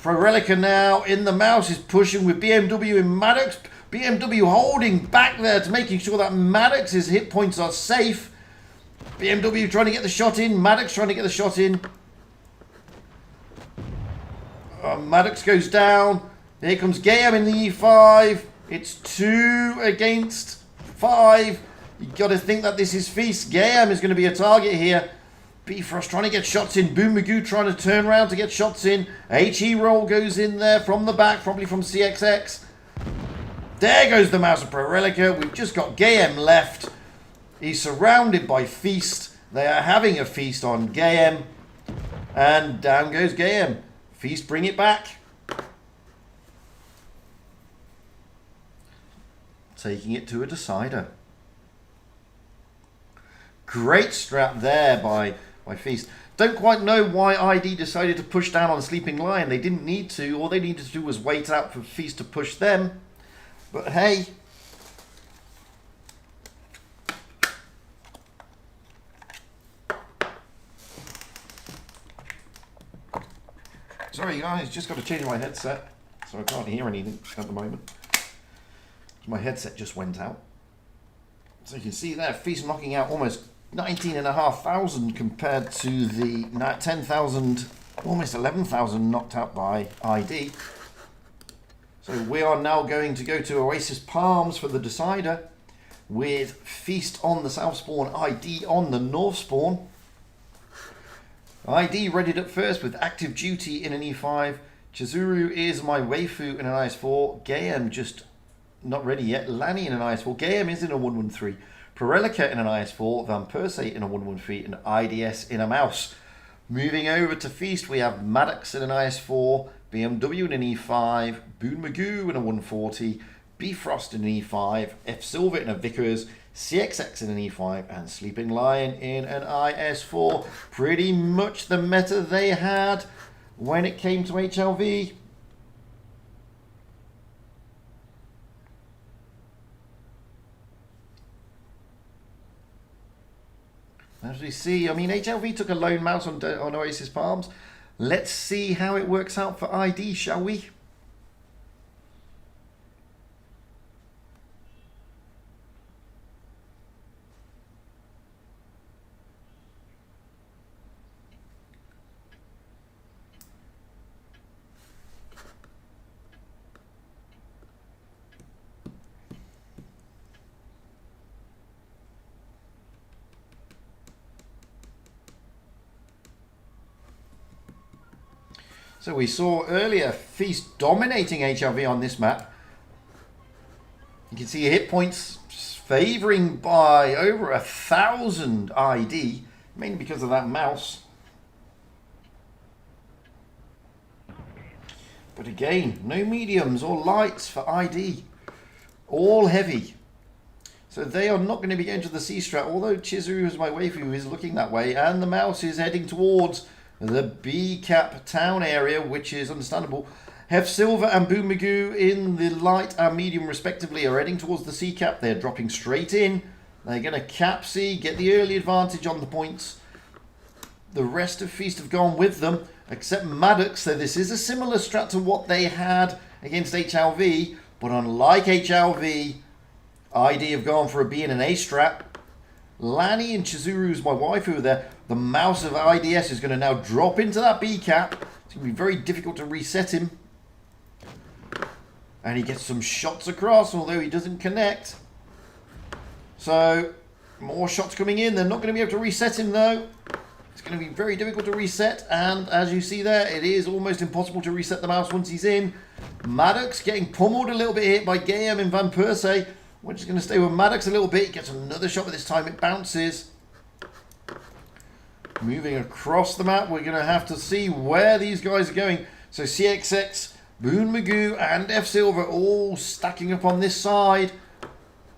Prorelica now in the mouse is pushing with BMW in Maddox. BMW holding back there to making sure that Maddox's hit points are safe. BMW trying to get the shot in. Maddox trying to get the shot in. Maddox goes down. Here comes Gayam in the E5. It's 2 against 5. You got to think that this is Feast. Gayam is going to be a target here. Bifrost trying to get shots in. Boom Magoo trying to turn around to get shots in. HE roll goes in there from the back, probably from CXX. There goes the mouse of Prorelica. We've just got Gayem left. He's surrounded by Feast. They are having a feast on Gayem. And down goes Gayem. Feast bring it back. Taking it to a decider. Great strat there by Feast. Don't quite know why ID decided to push down on Sleeping Lion. They didn't need to. All they needed to do was wait out for Feast to push them. But hey. Sorry guys, just got to change my headset. So I can't hear anything at the moment. My headset just went out. So you can see there, Feast knocking out almost 19,500 compared to the 10,000, almost 11,000 knocked out by ID. So we are now going to go to Oasis Palms for the decider with Feast on the south spawn, ID on the north spawn. ID readied up first with active duty in an E5. Chizuru is my waifu in an IS4. Gayem just not ready yet. Lanny in an IS4. Gayem is in a 113. Prorelica in an IS4. Van Persie in a 113. And IDS in a mouse. Moving over to Feast, we have Maddox in an IS4. BMW in an E5. Boon Magoo in a 140. Bifrost in an E5. F Silver in a Vickers. CXX in an E5 and Sleeping Lion in an IS4. Pretty much the meta they had when it came to HLV. As we see, I mean, HLV took a lone mouse on Oasis Palms. Let's see how it works out for ID, shall we? So we saw earlier Feast dominating HLV on this map. You can see hit points favouring by over 1,000 ID, mainly because of that mouse. But again, no mediums or lights for ID. All heavy. So they are not going to be going to the C-strat, although Chizuru is my waifu is looking that way, and the mouse is heading towards the B-cap town area, which is understandable. Hef Silver and Boom Magoo in the light and medium respectively are heading towards the C-cap. They're dropping straight in. They're going to cap C, get the early advantage on the points. The rest of Feast have gone with them, except Maddox. So this is a similar strat to what they had against HLV, but unlike HLV, ID have gone for a B and an A strat. Lanny and Chizuru's my waifu there. The mouse of IDS is going to now drop into that B cap. It's going to be very difficult to reset him. And he gets some shots across, although he doesn't connect. So, more shots coming in. They're not going to be able to reset him, though. It's going to be very difficult to reset. And as you see there, it is almost impossible to reset the mouse once he's in. Maddox getting pummeled a little bit here by Gayem and Van Persie. We're just going to stay with Maddox a little bit. He gets another shot, but this time it bounces. Moving across the map, we're going to have to see where these guys are going. So CXX, Boone Magoo, and F Silver all stacking up on this side.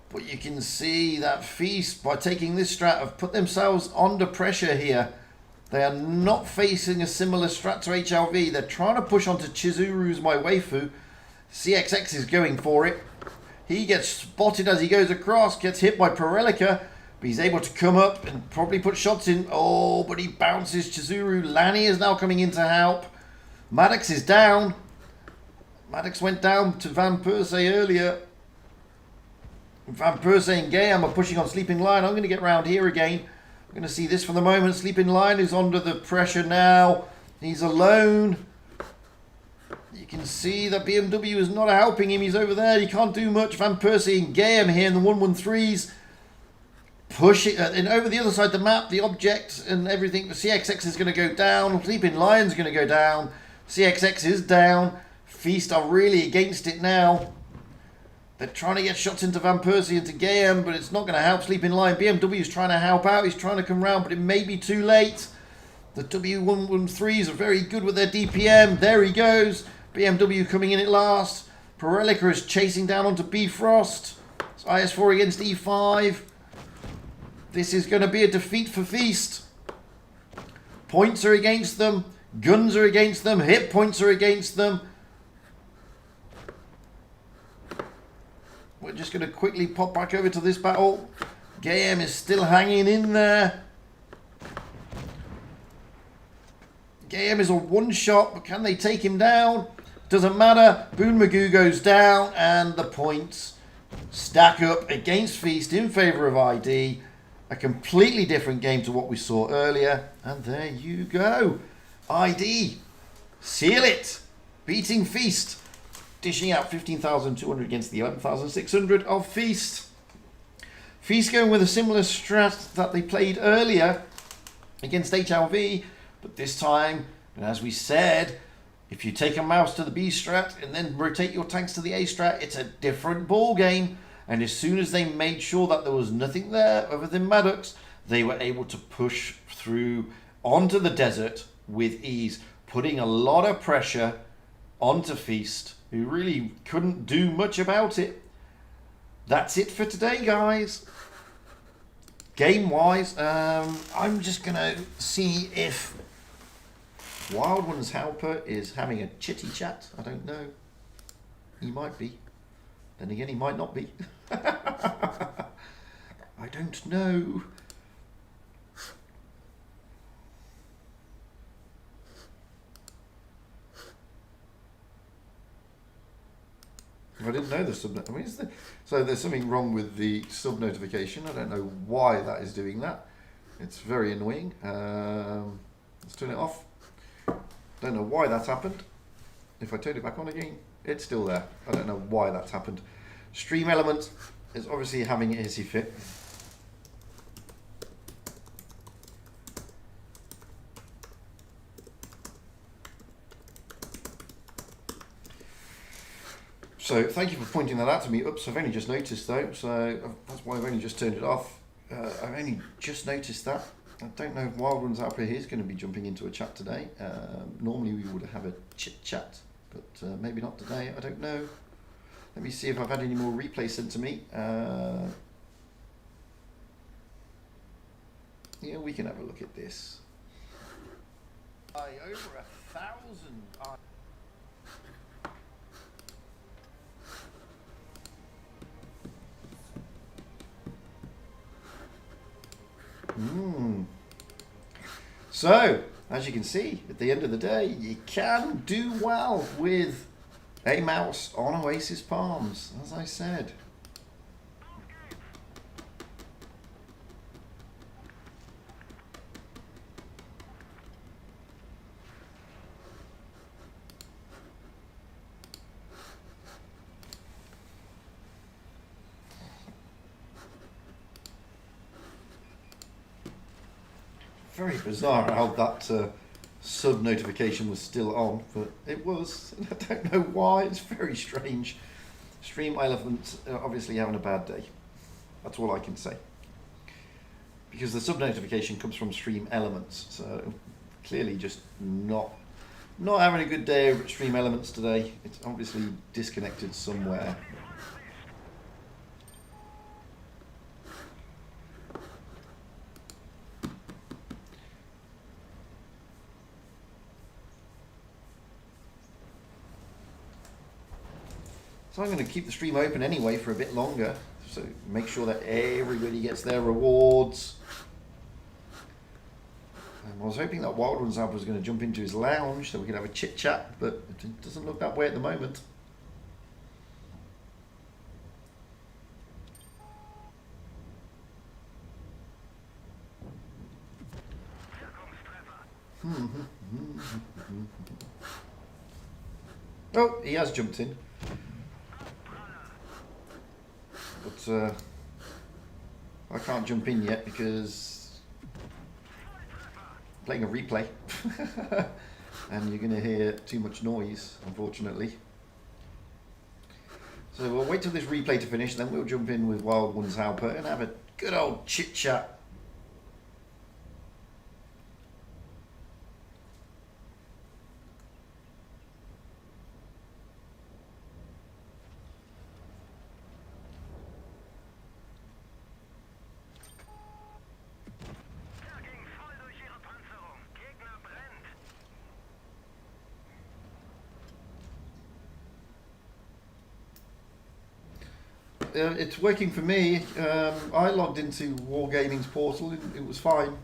But you can see that Feast, by taking this strat, have put themselves under pressure here. They are not facing a similar strat to HLV. They're trying to push onto Chizuru's My Waifu. CXX is going for it. He gets spotted as he goes across, gets hit by Perelica, but he's able to come up and probably put shots in. Oh, but he bounces Chizuru. Lanny is now coming in to help. Maddox is down. Maddox went down to Van Perse earlier. Van Perse and Gayam are pushing on Sleeping Lion. I'm going to get round here again. I'm going to see this for the moment. Sleeping Lion is under the pressure now. He's alone. You can see that BMW is not helping him. He's over there. He can't do much. Van Persie and Gayam here in the 113s. Push it. And over the other side of the map, the object and everything. CXX is going to go down. Sleeping Lion's going to go down. CXX is down. Feast are really against it now. They're trying to get shots into Van Persie and to Gayam, but it's not going to help Sleeping Lion. BMW is trying to help out. He's trying to come round, but it may be too late. The W113s are very good with their DPM. There he goes. BMW coming in at last. Perelica is chasing down onto Bifrost. It's IS4 against E5. This is going to be a defeat for Feast. Points are against them. Guns are against them. Hit points are against them. We're just going to quickly pop back over to this battle. Gayam is still hanging in there. Gayam is a one-shot, but can they take him down? Doesn't matter. Boone Magoo goes down, and the points stack up against Feast in favour of ID. A completely different game to what we saw earlier. And there you go. ID. Seal it. Beating Feast. Dishing out 15,200 against the 11,600 of Feast. Feast going with a similar strat that they played earlier against HLV. But this time, as we said, if you take a mouse to the B strat and then rotate your tanks to the A strat, it's a different ball game. And as soon as they made sure that there was nothing there other than Maddox, they were able to push through onto the desert with ease, putting a lot of pressure onto Feast, who really couldn't do much about it. That's it for today, guys. Game-wise, I'm just going to see if Wild One's helper is having a chitty chat. I don't know. He might be. Then again, he might not be. I don't know. I didn't know the sub. I mean, so there's something wrong with the sub notification. I don't know why that is doing that. It's very annoying. Let's turn it off. Don't know why that's happened. If I turn it back on again, it's still there. I don't know why that's happened. Stream Element is obviously having a hissy fit. So thank you for pointing that out to me. Oops, I've only just noticed though, so that's why I've only just turned it off. I've only just noticed that. I don't know if Wild One's out here is going to be jumping into a chat today. Normally we would have a chit chat, but maybe not today. I don't know. Let me see if I've had any more replays sent to me. Yeah, we can have a look at this. Over 1,000. So, as you can see, at the end of the day, you can do well with a mouse on Oasis Palms, as I said. Very bizarre how that sub notification was still on, but it was. I don't know why. It's very strange. Stream Elephant obviously having a bad day. That's all I can say. because the sub notification comes from Stream Elements. So clearly just not having a good day over at Stream Elements today. It's obviously disconnected somewhere. So I'm going to keep the stream open anyway for a bit longer, so make sure that everybody gets their rewards. I was hoping that Wild Ones Alpha was going to jump into his lounge so we could have a chit chat, but it doesn't look that way at the moment. Oh, he has jumped in. But I can't jump in yet because I'm playing a replay. And you're going to hear too much noise, unfortunately. So we'll wait till this replay to finish, then we'll jump in with Wild Ones Halper and have a good old chit chat. It's working for me. I logged into Wargaming's portal and it was fine.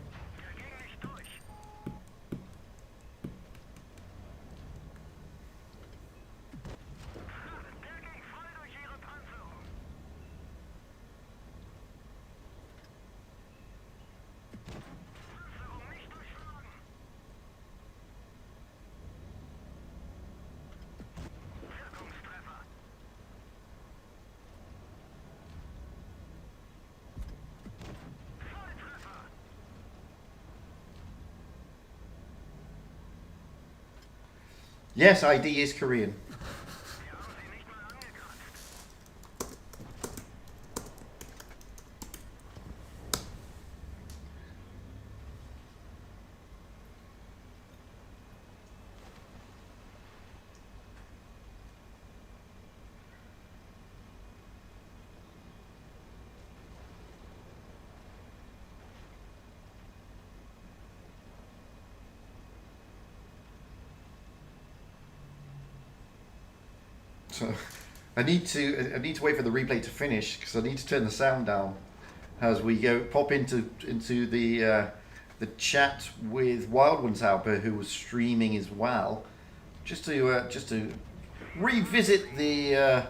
Yes, ID is Korean. So I need to wait for the replay to finish because I need to turn the sound down as we pop into the chat with Wild Ones Halper, who was streaming as well, just to revisit the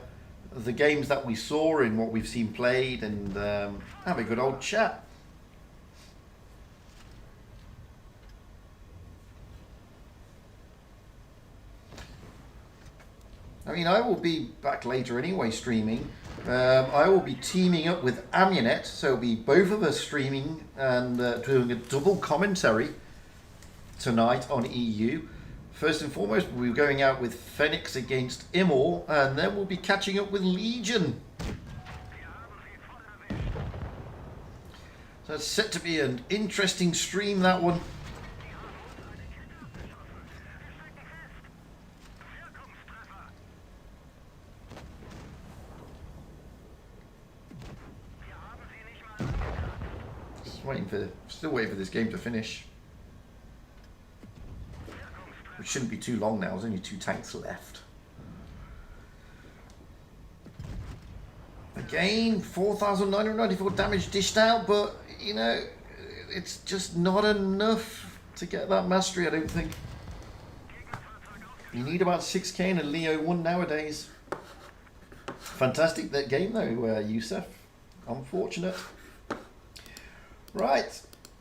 games that we saw and what we've seen played and have a good old chat. I mean, I will be back later anyway streaming. I will be teaming up with Amunet, so it'll be both of us streaming and doing a double commentary tonight on EU. First and foremost, we'll be going out with Phoenix against Immor, and then we'll be catching up with Legion. So it's set to be an interesting stream, that one. Still waiting for this game to finish. Which shouldn't be too long now, there's only 2 tanks left. Again, 4,994 damage dished out, but you know, it's just not enough to get that mastery, I don't think. You need about 6k in a Leo 1 nowadays. Fantastic that game though, Yusuf. Unfortunate. Right,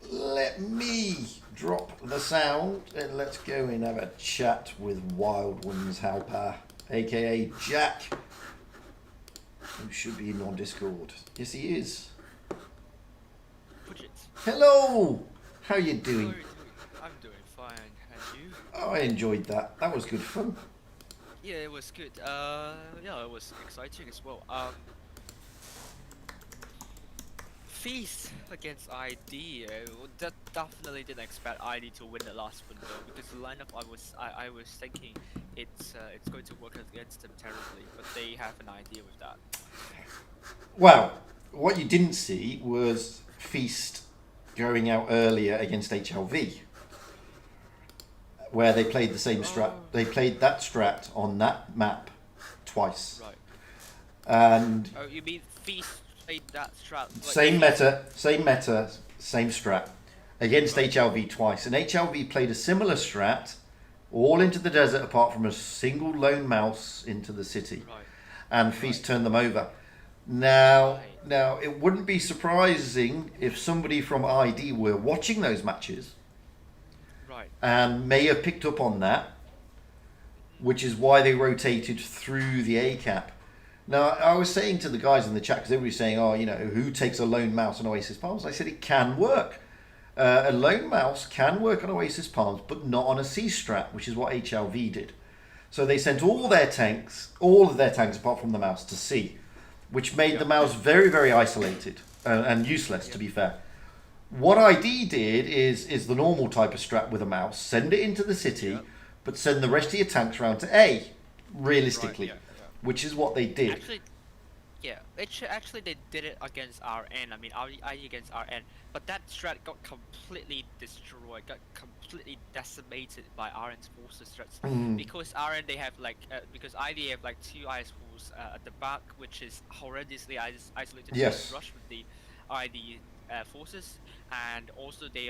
let me drop the sound and let's go and have a chat with Wild Ones Halper, aka Jack, who should be in on Discord. Yes, he is. Hello! How you doing? I'm doing fine, and you? Oh, I enjoyed that. That was good fun. Yeah, it was good. Yeah, it was exciting as well. Feast against ID. That definitely didn't expect ID to win the last one though, because the lineup I was thinking it's going to work against them terribly, but they have an idea with that. Well, what you didn't see was Feast going out earlier against HLV, where they played the same strat. Oh. They played that strat on that map twice. Right. And Oh, you mean Feast played that strat? Like, same meta, same strat against HLV twice. And HLV played a similar strat, all into the desert apart from a single lone mouse into the city. Right. And Feast turned them over. Now, Right. now it wouldn't be surprising if somebody from ID were watching those matches Right. and may have picked up on that, which is why they rotated through the A cap. Now, I was saying to the guys in the chat, because everybody's saying, oh, you know, who takes a lone mouse on Oasis Palms? I said it can work. A lone mouse can work on Oasis Palms, but not on a C strat, which is what HLV did. So they sent all of their tanks apart from the mouse, to C, which made the mouse very, very isolated and useless, to be fair. What ID did is the normal type of strat with a mouse, send it into the city, but send the rest of your tanks around to A, realistically, Right, which is what they did. Actually, they did it against RN. I mean, ID against RN, but that strat got completely destroyed, got completely decimated by RN's forces strats. Because RN they have because ID have like 2 IS force at the back, which is horrendously isolated. Yes. Rush with the ID forces, and also they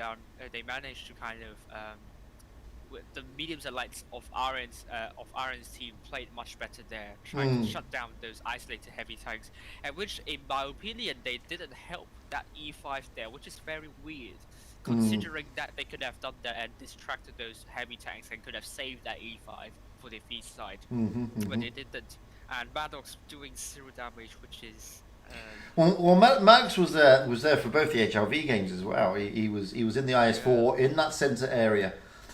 managed to kind of with the mediums and lights of RN's team played much better there, trying to shut down those isolated heavy tanks, and which, in my opinion, they didn't help that E5 there, which is very weird, considering that they could have done that and distracted those heavy tanks and could have saved that E5 for the Feast side, but they didn't. And Maddox doing 0 damage, which is. Well, Max was there for both the HLV games as well. He was in the IS4 in that centre area.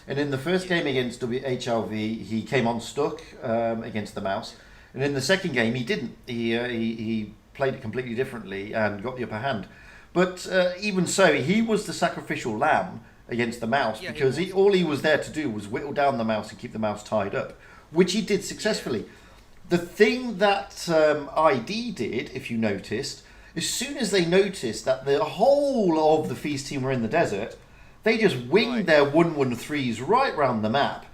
And in the first game against HLV, he came on stuck against the mouse. And in the second game, he didn't. He played it completely differently and got the upper hand. But even so, he was the sacrificial lamb against the mouse, because all he was there to do was whittle down the mouse and keep the mouse tied up, which he did successfully. The thing that ID did, if you noticed, as soon as they noticed that the whole of the Feast team were in the desert, they just winged their 113s right round the map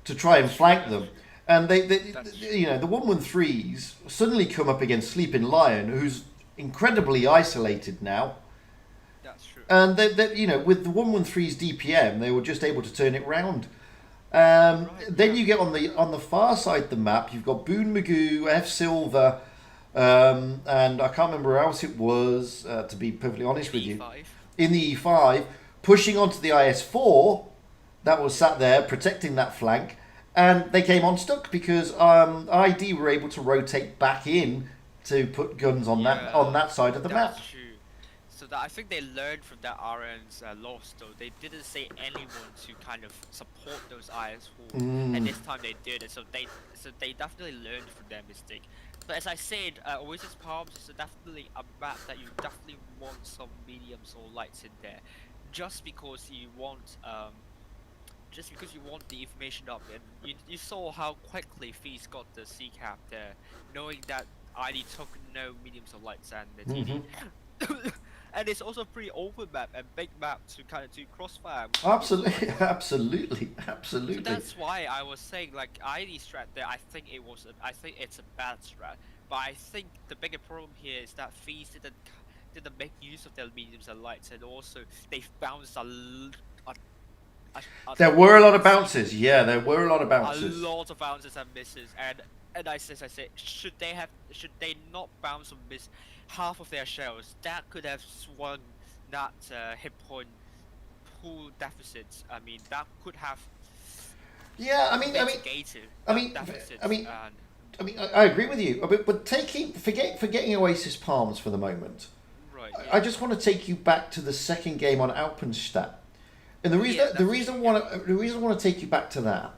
to try and flank them. And they you know, the 113s suddenly come up against Sleeping Lion, who's incredibly isolated now. That's true. And they you know, with the 113's DPM, they were just able to turn it round. Then you get on the far side of the map, you've got Boone Magoo, F Silver, and I can't remember where else it was, to be perfectly honest with you. In the E5, pushing onto the IS4 that was sat there protecting that flank, and they came unstuck because ID were able to rotate back in to put guns on that side of the map. True. So that I think they learned from that RN's loss, though. They didn't say anyone to kind of support those IS4, and this time they did it. So they definitely learned from their mistake. But as I said, Oasis Palms is definitely a map that you definitely want some mediums or lights in there, just because you want the information up, and you saw how quickly Feast got the C cap there, knowing that ID took no mediums or lights and the TD. And it's also a pretty open map and big map to kind of do crossfire. Absolutely, absolutely. So that's why I was saying, like, ID strat there, I think it's a bad strat. But I think the bigger problem here is that Feast didn't make use of their mediums and lights, and also they bounced there were a lot of bounces. Yeah, there were a lot of bounces. A lot of bounces and misses, and I said, should they not bounce or miss half of their shells? That could have swung that hit point pool deficits. I mean, that could have. Yeah, I agree with you. But forgetting Oasis Palms for the moment. Right. I just want to take you back to the second game on Alpenstadt. And the reason I want to take you back to that,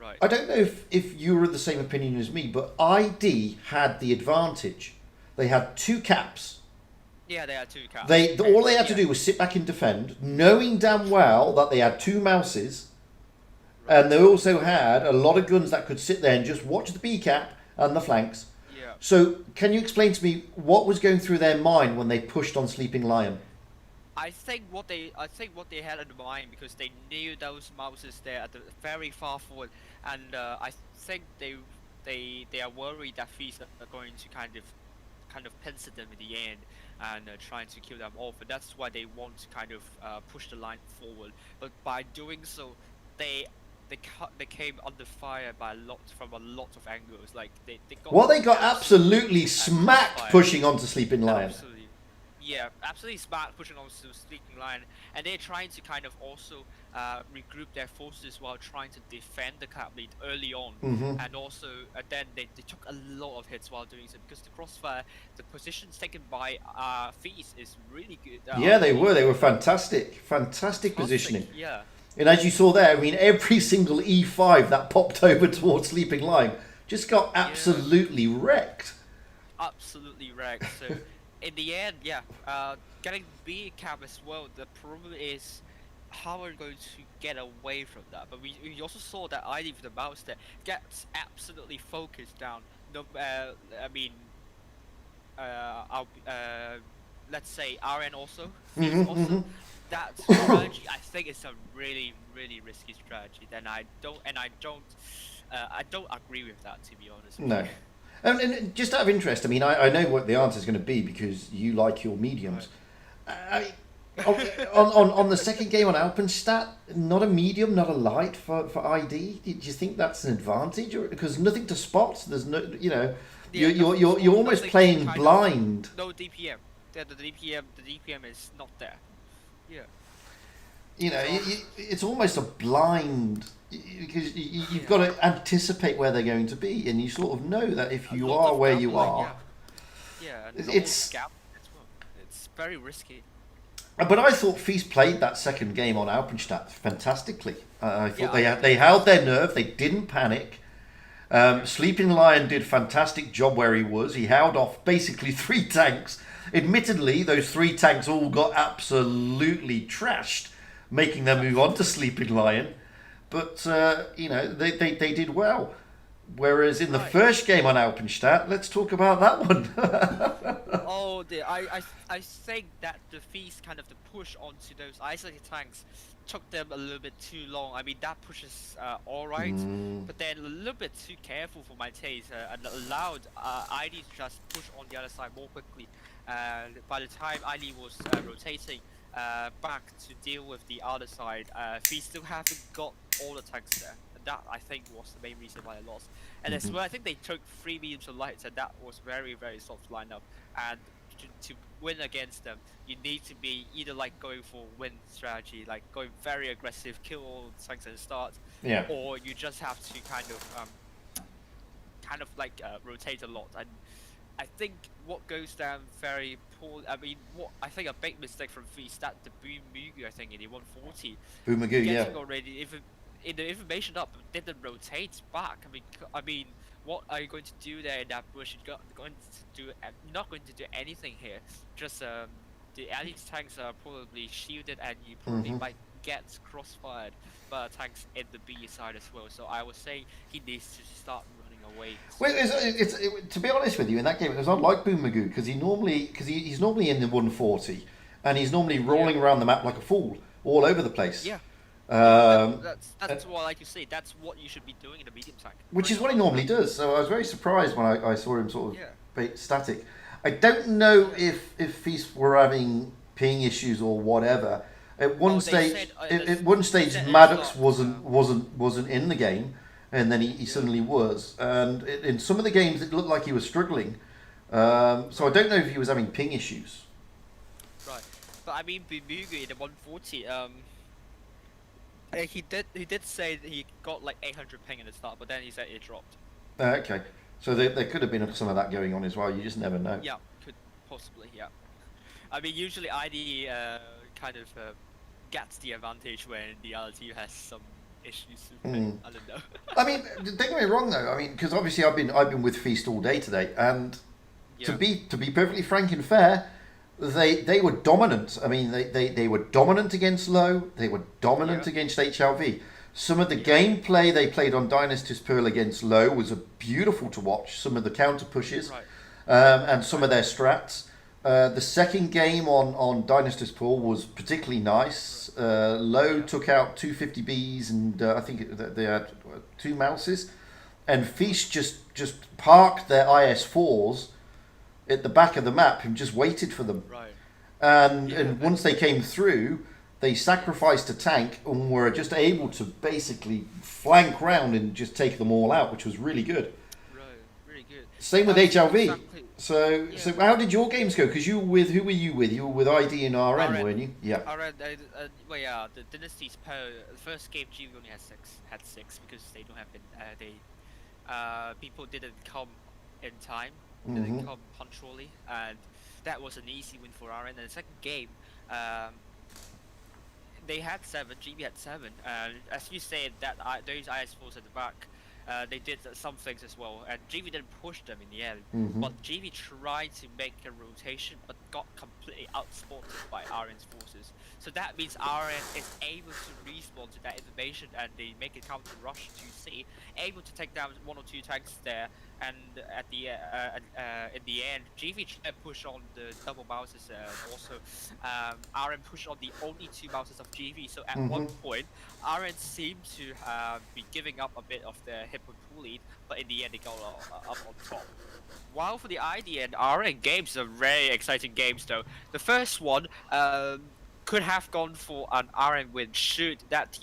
right. I don't know if you were of the same opinion as me, but ID had the advantage. They had 2 caps Yeah, they are two caps. All they had to do was sit back and defend, knowing damn well that they had two mouses, and they also had a lot of guns that could sit there and just watch the B cap and the flanks. Yeah. So, can you explain to me what was going through their mind when they pushed on Sleeping Lion? I think what they had in mind, because they knew those mouses there at the very far forward, and I think they are worried that Feast are going to kind of pincer them in the end and trying to kill them off, and that's why they want to kind of push the line forward. But by doing so, they came under fire from a lot of angles. Like they got. Well, they got absolutely smacked pushing onto Sleeping Lion. Absolutely. Yeah, absolutely smart pushing on to Sleeping Lion, and they're trying to kind of also regroup their forces while trying to defend the cap lead early on, and also then they took a lot of hits while doing so, because the crossfire, the positions taken by Feast is really good. Yeah, they were fantastic positioning. Yeah. And as you saw there, I mean, every single E5 that popped over towards Sleeping Lion just got absolutely wrecked. Absolutely wrecked. So. In the end, getting B cap as well, the problem is how we're going to get away from that. But we also saw that ID for the mouse there gets absolutely focused down. No, let's say RN also. That strategy, I think, is a really, really risky strategy. I don't agree with that, to be honest. No. And just out of interest, I mean, I know what the answer is going to be because you like your mediums. Right. On the second game on Alpenstadt, not a medium, not a light for ID. Do you think that's an advantage, or because nothing to spot? There's no, you're almost playing blind. No DPM. The DPM is not there. Yeah. It's almost a blind, because you've got to anticipate where they're going to be, and you sort of know that if you are where you are, and it's gap as well. It's very risky. But I thought Feast played that second game on Alpenstadt fantastically. I thought they held their nerve, they didn't panic. Sleeping Lion did a fantastic job where he was. He held off basically 3 tanks. Admittedly, those 3 tanks all got absolutely trashed, making them move on to Sleeping Lion. But, they did well. Whereas in the first game on Alpenstadt, let's talk about that one. I think that the Feast kind of the push onto those isolated tanks took them a little bit too long. I mean, that push is alright, but then a little bit too careful for my taste, and allowed ID to just push on the other side more quickly. By the time ID was rotating back to deal with the other side, Feast still haven't got all the tanks there. And that, I think, was the main reason why they lost. And as well, I think they took 3 mediums to lights, and that was very, very soft lineup. And to win against them, you need to be either like going for win strategy, like going very aggressive, kill all the tanks at the start, or you just have to kind of rotate a lot. And I think what goes down very poor. I mean, I think a big mistake from Feast, that the Boom Mugu, I think in the 140, Boom Mugu, already, if in the information up didn't rotate back. I mean, what are you going to do there in that bush? You're not going to do anything here. Just the allied tanks are probably shielded, and you probably might get crossfired by tanks in the B side as well. So I would say he needs to start running away. Well, to be honest with you, in that game it was not like Boom Magoo, because he's normally in the 140, and he's normally rolling around the map like a fool all over the place. Yeah. That's what I like to say. That's what you should be doing in a medium tank. Which is what he normally does. So I was very surprised when I saw him sort of static. I don't know if Feast were having ping issues or whatever. At one stage, Maddox wasn't in the game, and then he suddenly was. And in some of the games, it looked like he was struggling. So I don't know if he was having ping issues. Right, but I mean, Bimugu in the 140. He did say that he got like 800 ping at the start, but then he said it dropped. Okay, so there could have been some of that going on as well. You just never know. Yeah, could possibly. Yeah, I mean, usually ID kind of gets the advantage when the other team has some issues. I don't know. I mean, don't get me wrong though. I mean, because obviously I've been with Feast all day today, and to be perfectly frank and fair, they were dominant. I mean, they were dominant against low. They were dominant Yeah. against HLV. Some of the Yeah. gameplay they played on Dynasty's Pearl against low was beautiful to watch. Some of the counter pushes, Right. and some of their strats. The second game on Dynasty's Pearl was particularly nice. Low took out 250Bs and I think they had two mouses, and Feast just parked their IS4s at the back of the map and just waited for them. Right. And Yeah, and once they came through, they sacrificed a tank and were just able to basically flank round and just take them all out, which was really good. Right. Really good. Same with HLV. Exactly. So Yeah. so how did your games go? Because you were with, who were you with? You were with ID and RN, RN. weren't you? Yeah. Alright, well, yeah, the Dynasty's Power, the first game GV only had six because they don't have people didn't come in time, didn't Mhm. come punctually, and that was an easy win for RN. And the second game, they had seven, GB had seven, and as you said, that those IS4s at the back, they did some things as well, and GB didn't push them in the end, Mhm. but GB tried to make a rotation, but got completely outspotted by RN's forces. So that means RN is able to respond to that information, and they make a counter rush to C, able to take down one or two tanks there, and at the in the end, GV tried to push on the double bounces, and also RN pushed on the only two bounces of GV. So at one point, RN seemed to be giving up a bit of their hip and pull lead, but in the end, they got up on top. While for the ID and RN games are very exciting games though. The first one could have gone for an RN win should that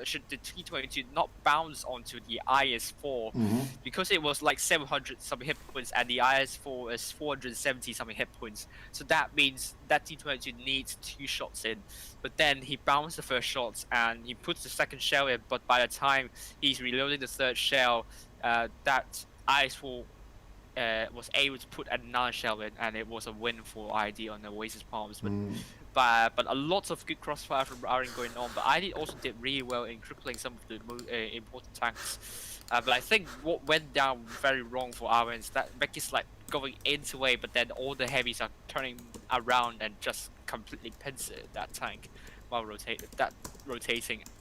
should the T22 not bounce onto the IS4, Mhm. because it was like 700 some hit points and the IS4 is 470 something hit points. So that means that T22 needs two shots in. But then he bounced the first shots and he puts the second shell in, but by the time he's reloading the third shell, that IS4 was able to put another shell in, and it was a win for ID on the Oasis Palms. But a lot of good crossfire from RN going on. But ID also did really well in crippling some of the important tanks. But I think what went down very wrong for RN is that Becky's like going into A, but then all the heavies are turning around and just completely pincer that tank while rotating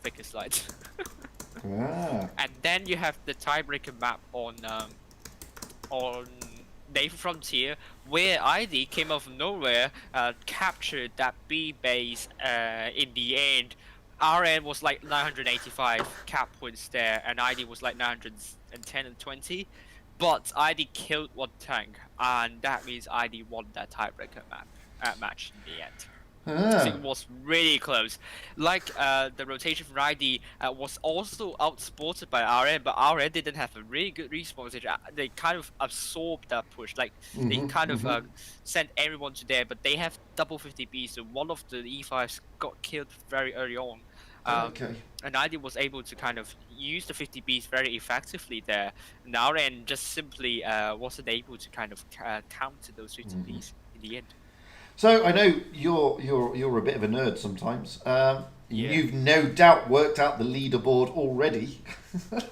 Becky's slide. Ah. And then you have the tiebreaker map on Naval Frontier, where ID came out of nowhere, captured that B base. In the end, RN was like 985 cap points there, and ID was like 910 and 20. But ID killed one tank, and that means ID won that tiebreaker match in the end. So Ah. it was really close. Like the rotation from ID was also outsported by RN, but RN didn't have a really good response. They kind of absorbed that push. Like they kind of sent everyone to there, but they have double 50B, so one of the E5s got killed very early on. Okay. And ID was able to kind of use the 50Bs very effectively there. And RN just simply wasn't able to kind of counter those 50Bs in the end. So I know you're a bit of a nerd sometimes. Yeah. You've no doubt worked out the leaderboard already.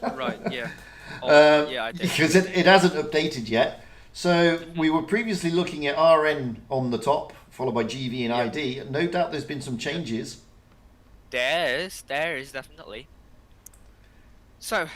Right, yeah. Oh, yeah, I did. Because it hasn't updated yet. So we were previously looking at RN on the top, followed by GV and ID. No doubt there's been some changes. There is definitely. So,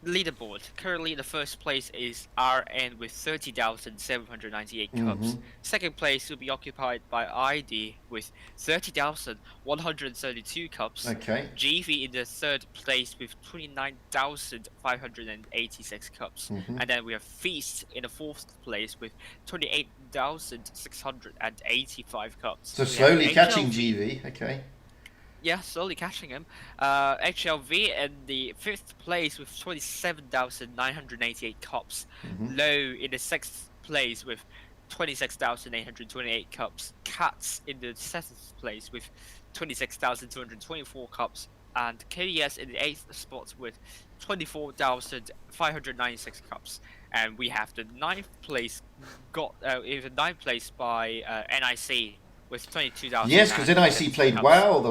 leaderboard. Currently, the first place is RN with 30,798 cups. Second place will be occupied by ID with 30,132 cups. Okay. GV in the third place with 29,586 cups. And then we have Feast in the fourth place with 28,685 cups. So We have slowly catching HLV. GV. Okay. Yeah, slowly catching him. HLV in the fifth place with 27,988 cups. Low in the sixth place with 26,828 cups. Cats in the seventh place with 26,224 cups. And KDS in the eighth spot with 24,596 cups. And we have the ninth place ninth place by NIC. With 22,000. Yes, because NIC played well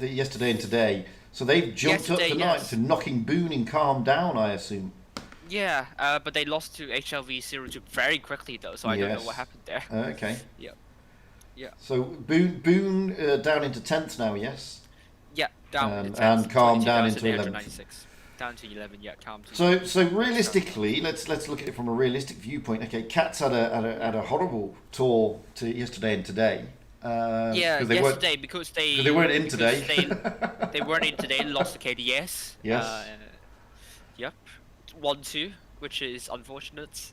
yesterday and today, so they've jumped up tonight to knocking Boone and Calm down, I assume. Yeah, but they lost to HLV 0-2 very quickly though, so I don't know what happened there. Okay. Yeah. Yeah. So Boone down into 10th now, yes? Yeah, down in And Calm down into 11th. 22,896. Down to 11, yeah, Calm to So realistically, let's look at it from a realistic viewpoint. Okay, Cats had a horrible tour to yesterday and today. yeah, Because they yesterday because they weren't in because today. they weren't in today, lost to KDS. Yes. Yep. 1-2, which is unfortunate.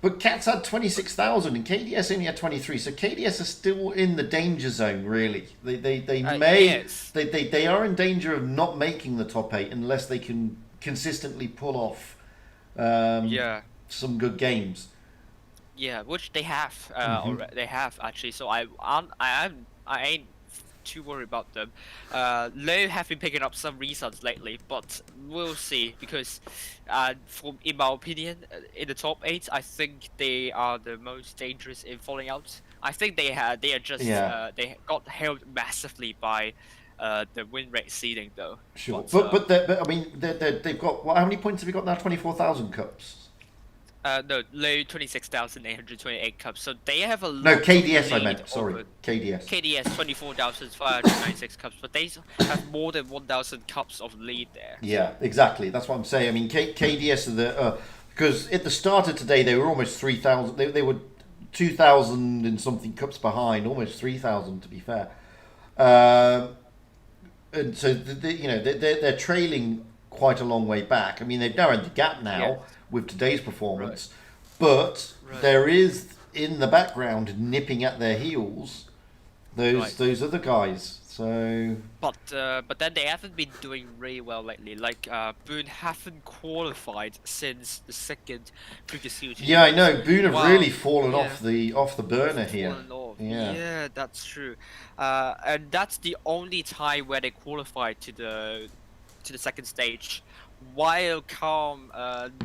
But Cats had 26,000 and KDS only had 23. So KDS are still in the danger zone, really. They may Yes. they are in danger of not making the top 8 unless they can consistently pull off Yeah. some good games. Yeah, which they have Mhm. they have actually. So I ain't too worried about them. Low have been picking up some results lately, but we'll see because, from in my opinion, in the top 8, I think they are the most dangerous in falling out. I think they are just Yeah, they got held massively by the win rate seeding though. sure. But But I mean they've got how many points have you got now? 24,000 cups. no, low 26,828 cups. So they have a No, lot of KDS I lead meant. Sorry, over KDS. KDS 24,596 cups, but they have more than 1,000 cups of lead there. Yeah, exactly. That's what I'm saying. I mean, KDS are the because at the start of today they were almost 3,000. They were 2,000 and something cups behind, almost 3,000 to be fair. And so they're trailing quite a long way back. I mean, they've narrowed the gap now Yeah. with today's performance, but Right. there is in the background nipping at their heels Right. those other guys. So But then they haven't been doing really well lately. Like Boone haven't qualified since the second previous series. yeah, I know Boone have Wow. really fallen Yeah. off the burner here. Fallen off. Yeah. Yeah, that's true. And that's the only time where they qualified to the second stage. While Calm,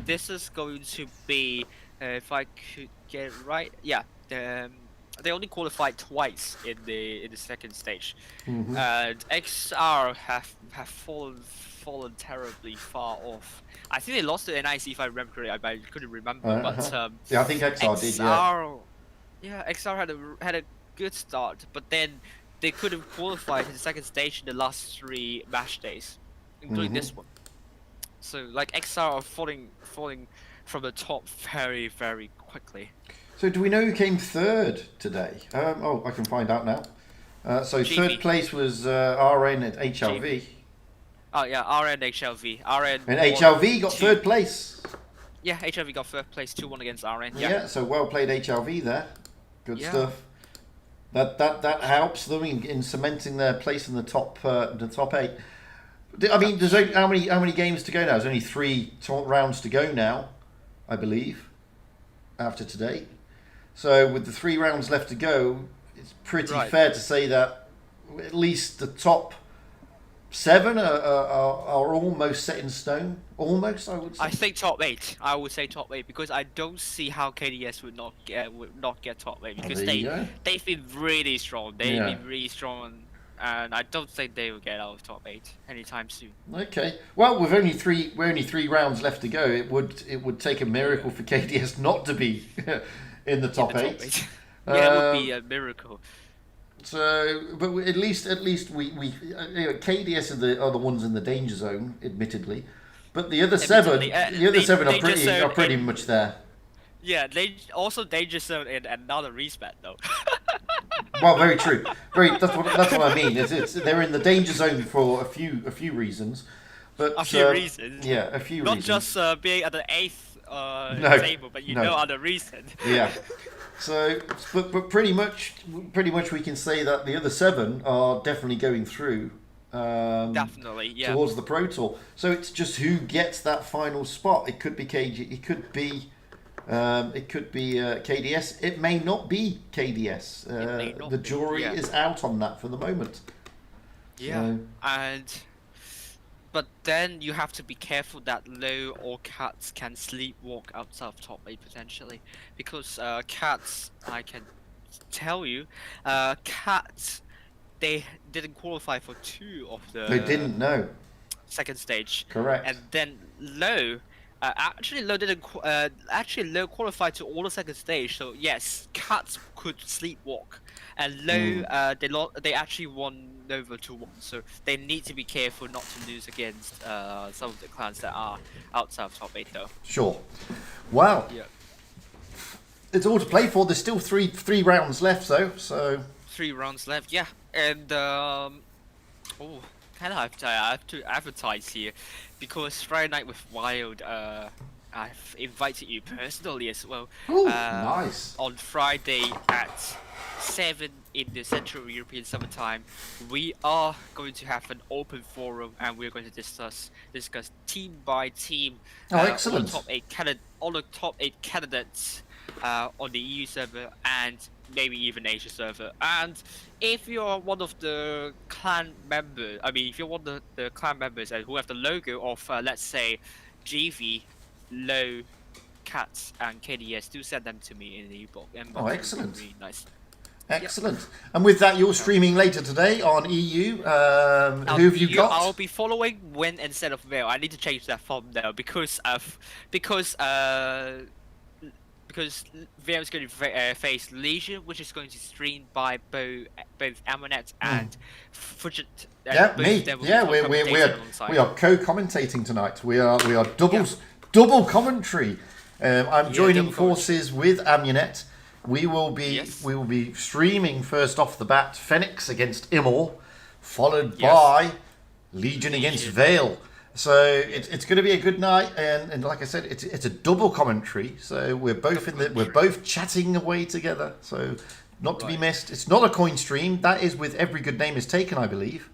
this is going to be, if I could get it right, yeah, they only qualified twice in the second stage, Mhm. and XR have fallen terribly far off. I think they lost to NIC if I remember correctly. I couldn't remember, but Uh-huh. Yeah, I think XR did. Yeah. XR, yeah, XR had a good start, but then they could have qualified to the second stage in the last 3 match days, including this one. So like XR are falling from the top very very quickly. So do we know who came third today? Oh, I can find out now. So GB. third place was RN at HLV. Oh yeah, RN HLV. RN And won HLV got 2 third place. Yeah, HLV got third place, 2-1 against RN. Yeah. Yeah. So well played HLV there. Good Yeah. stuff. That helps them in cementing their place in the top 8. I mean, there's only, how many games to go now? There's only 3 rounds to go now, I believe, after today. So with the 3 rounds left to go, it's pretty Right. fair to say that at least the top 7 are almost set in stone. Almost, I would say. I think top 8. I would say top 8 because I don't see how KDS would not get top 8 because There you go. they've been really strong. They've Yeah. been really strong, and I don't think they will get out of top 8 anytime soon. Okay. Well, we're only 3 rounds left to go. It would take a miracle for KDS not to be in the top In the 8. Yeah, it would be a miracle. So, but at least we KDS are the ones in the danger zone, admittedly, but the other 7 Admittedly, the other they- 7 are danger zone pretty in- much there. Yeah, they also danger zone in another respect though. Well, very true. That's what I mean. They're in the danger zone for a few reasons, but A few reasons. Yeah, a few Not reasons. just being at the 8th No, table, but you no. know other reason. Yeah. So, but pretty much we can say that the other 7 are definitely going through. Definitely, yeah. Towards the Pro Tour. So it's just who gets that final spot. It could be KG. It could be. KDS. It may not be KDS. may not The be, jury yeah. is out on that for the moment. Yeah, So, but then you have to be careful that Low or Cats can sleepwalk outside of top 8 potentially, because Cats, I can tell you, Cats, they didn't qualify for 2 of the they didn't know. second stage, Correct. and then Low, Actually, Low didn't. Actually, Low qualified to all the second stage. So yes, Cats could sleepwalk, and Low. They actually won Nova 2-1. So they need to be careful not to lose against some of the clans that are outside of top 8 though. Sure. Well, Yeah. it's all to play for. There's still three rounds left, though. So 3 rounds left. Yeah, and oh, kind of I have to advertise here, because Friday night with Wild, I've invited you personally as well. Ooh, nice. On Friday at 7 in the Central European Summertime, we are going to have an open forum, and we're going to discuss team by team. Excellent. All the top 8 candidates on the EU server and maybe even Asia server. And if you're one of the clan members, if you're one of the clan members and who have the logo of, let's say, GV, Low, Cats, and KDS, do send them to me in the inbox. Oh, excellent. Really nice. Excellent. Yep. And with that, you're streaming later today on EU. Who have you got? I'll be following Win instead of Veil. I need to change that thumbnail because Veil is going to face Legion, which is going to stream by both Amonet and Fujit. Yeah, me. Yeah, we are co-commentating tonight. We are double commentary. I'm joining forces with Amunet. We will be streaming first off the bat Phoenix against Immor, followed by Legion against Veil. So it's going to be a good night, and like I said, it's a double commentary. So we're both chatting away together. So not to be missed. It's not a coin stream. That is with Every Good Name Is Taken, I believe.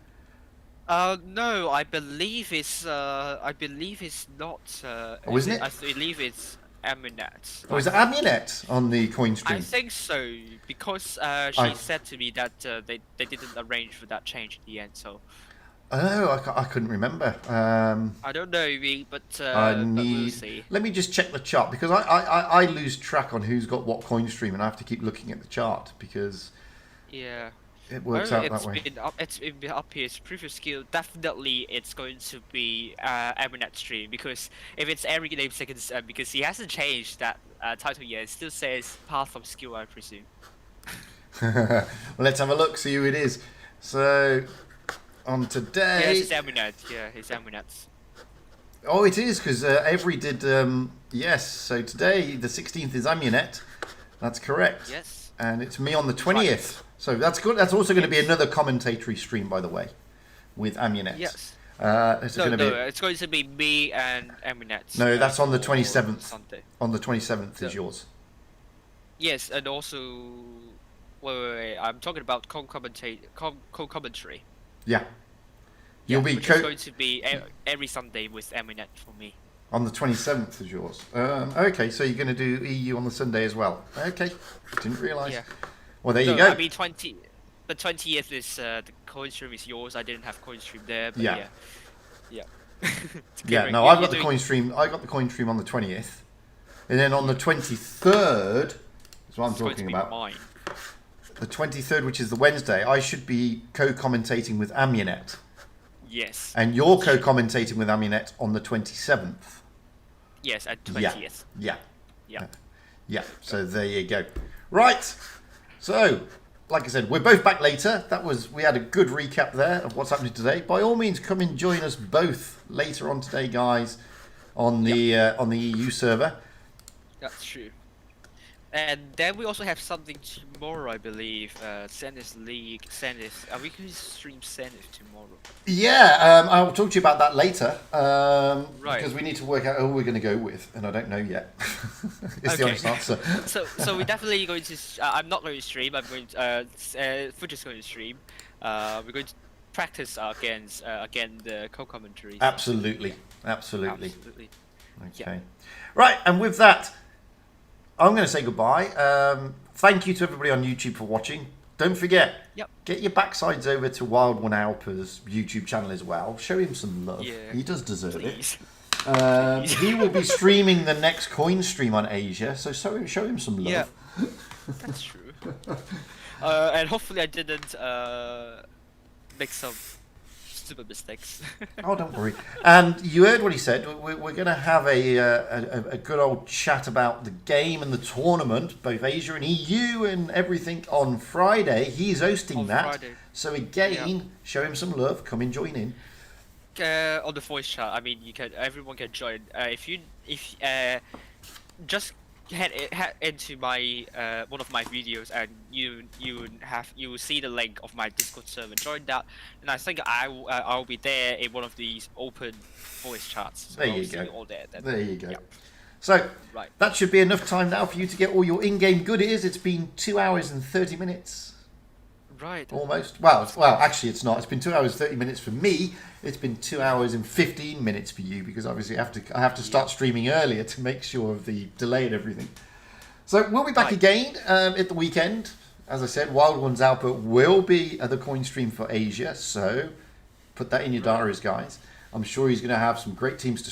No, I believe it's not. Oh, isn't it? I believe it's Amunet. Oh, is it Amunet on the coin stream? I think so, because she said to me that they didn't arrange for that change in the end. So. Oh, I couldn't remember. I don't know, but we'll see. Let me just check the chart, because I lose track on who's got what coin stream, and I have to keep looking at the chart because it works out that way. It's been up here. It's previous skill. Definitely, it's going to be Amunet stream, because if it's every name seconds, because he hasn't changed that title yet. It still says Path of Skill, I presume. Well, let's have a look. See who it is. So. On today. Yeah, it's Amunet. Yeah, it's Amunet's. Oh, it is, because Every did. Yes, so today the 16th is Amunet. That's correct. Yes. And it's me on the 20th. Right. So that's good. That's also going to be another commentatory stream, by the way, with Amunet. Yes. It's going to be me and Amunet. No, that's on the 27th. Sunday. On the 27th is yours. Yes, and also, wait. I'm talking about co-commentary. Yeah. Which is going to be every Sunday with Amunet for me. On the 27th is yours. Okay, so you're going to do EU on the Sunday as well. Okay, didn't realise. Yeah. Well, there you go. The 20th is the coin stream is yours. I didn't have coin stream there, but yeah. No, I've got the coin stream. I got the coin stream on the 20th, and then on the 23rd is what I'm talking about. Mine. The 23rd, which is the Wednesday, I should be co-commentating with Amunet. Yes. And you're co-commentating with Amunet on the 27th. Yes, at 20th. Yeah. So there you go. Right. So, like I said, we're both back later. We had a good recap there of what's happening today. By all means, come and join us both later on today, guys, on the EU server. That's true. And then we also have something tomorrow, I believe. Zenith League. Zenith. Are we going to stream Zenith tomorrow? Yeah, I'll talk to you about that later. Right. Because we need to work out who we're going to go with, and I don't know yet. It's the honest answer. So we're definitely going to. I'm not going to stream. I'm going to. Fuji's going to stream. We're going to practice against the co-commentary. Absolutely. Okay. Yeah. Right, and with that, I'm going to say goodbye. Thank you to everybody on YouTube for watching. Don't forget, get your backsides over to Wild One Alpa's YouTube channel as well. Show him some love. Yeah, he does deserve it. He will be streaming the next coin stream on Asia, so show him some love. Yeah, that's true. And hopefully I didn't make some super mistakes. Oh, don't worry. And you heard what he said. We're going to have a good old chat about the game and the tournament, both Asia and EU and everything on Friday. He's hosting On that. Friday. So again, show him some love. Come and join in. On the voice chat, I mean, everyone can join. If just head into my one of my videos, and you will see the link of my Discord server. Join that, and I think I'll be there in one of these open voice chats. So There I'll you see go. you all there. Then. There you go. Yep. So Right. that should be enough time now for you to get all your in-game goodies. It's been 2 hours and 30 minutes. Right. Almost. Well, actually, it's not. It's been 2 hours 30 minutes for me. It's been 2 hours and 15 minutes for you because obviously I have to start streaming earlier to make sure of the delay and everything. So we'll be back again at the weekend. As I said, Wild Ones Output will be at the coin stream for Asia. So put that in your diaries, guys. I'm sure he's going to have some great teams to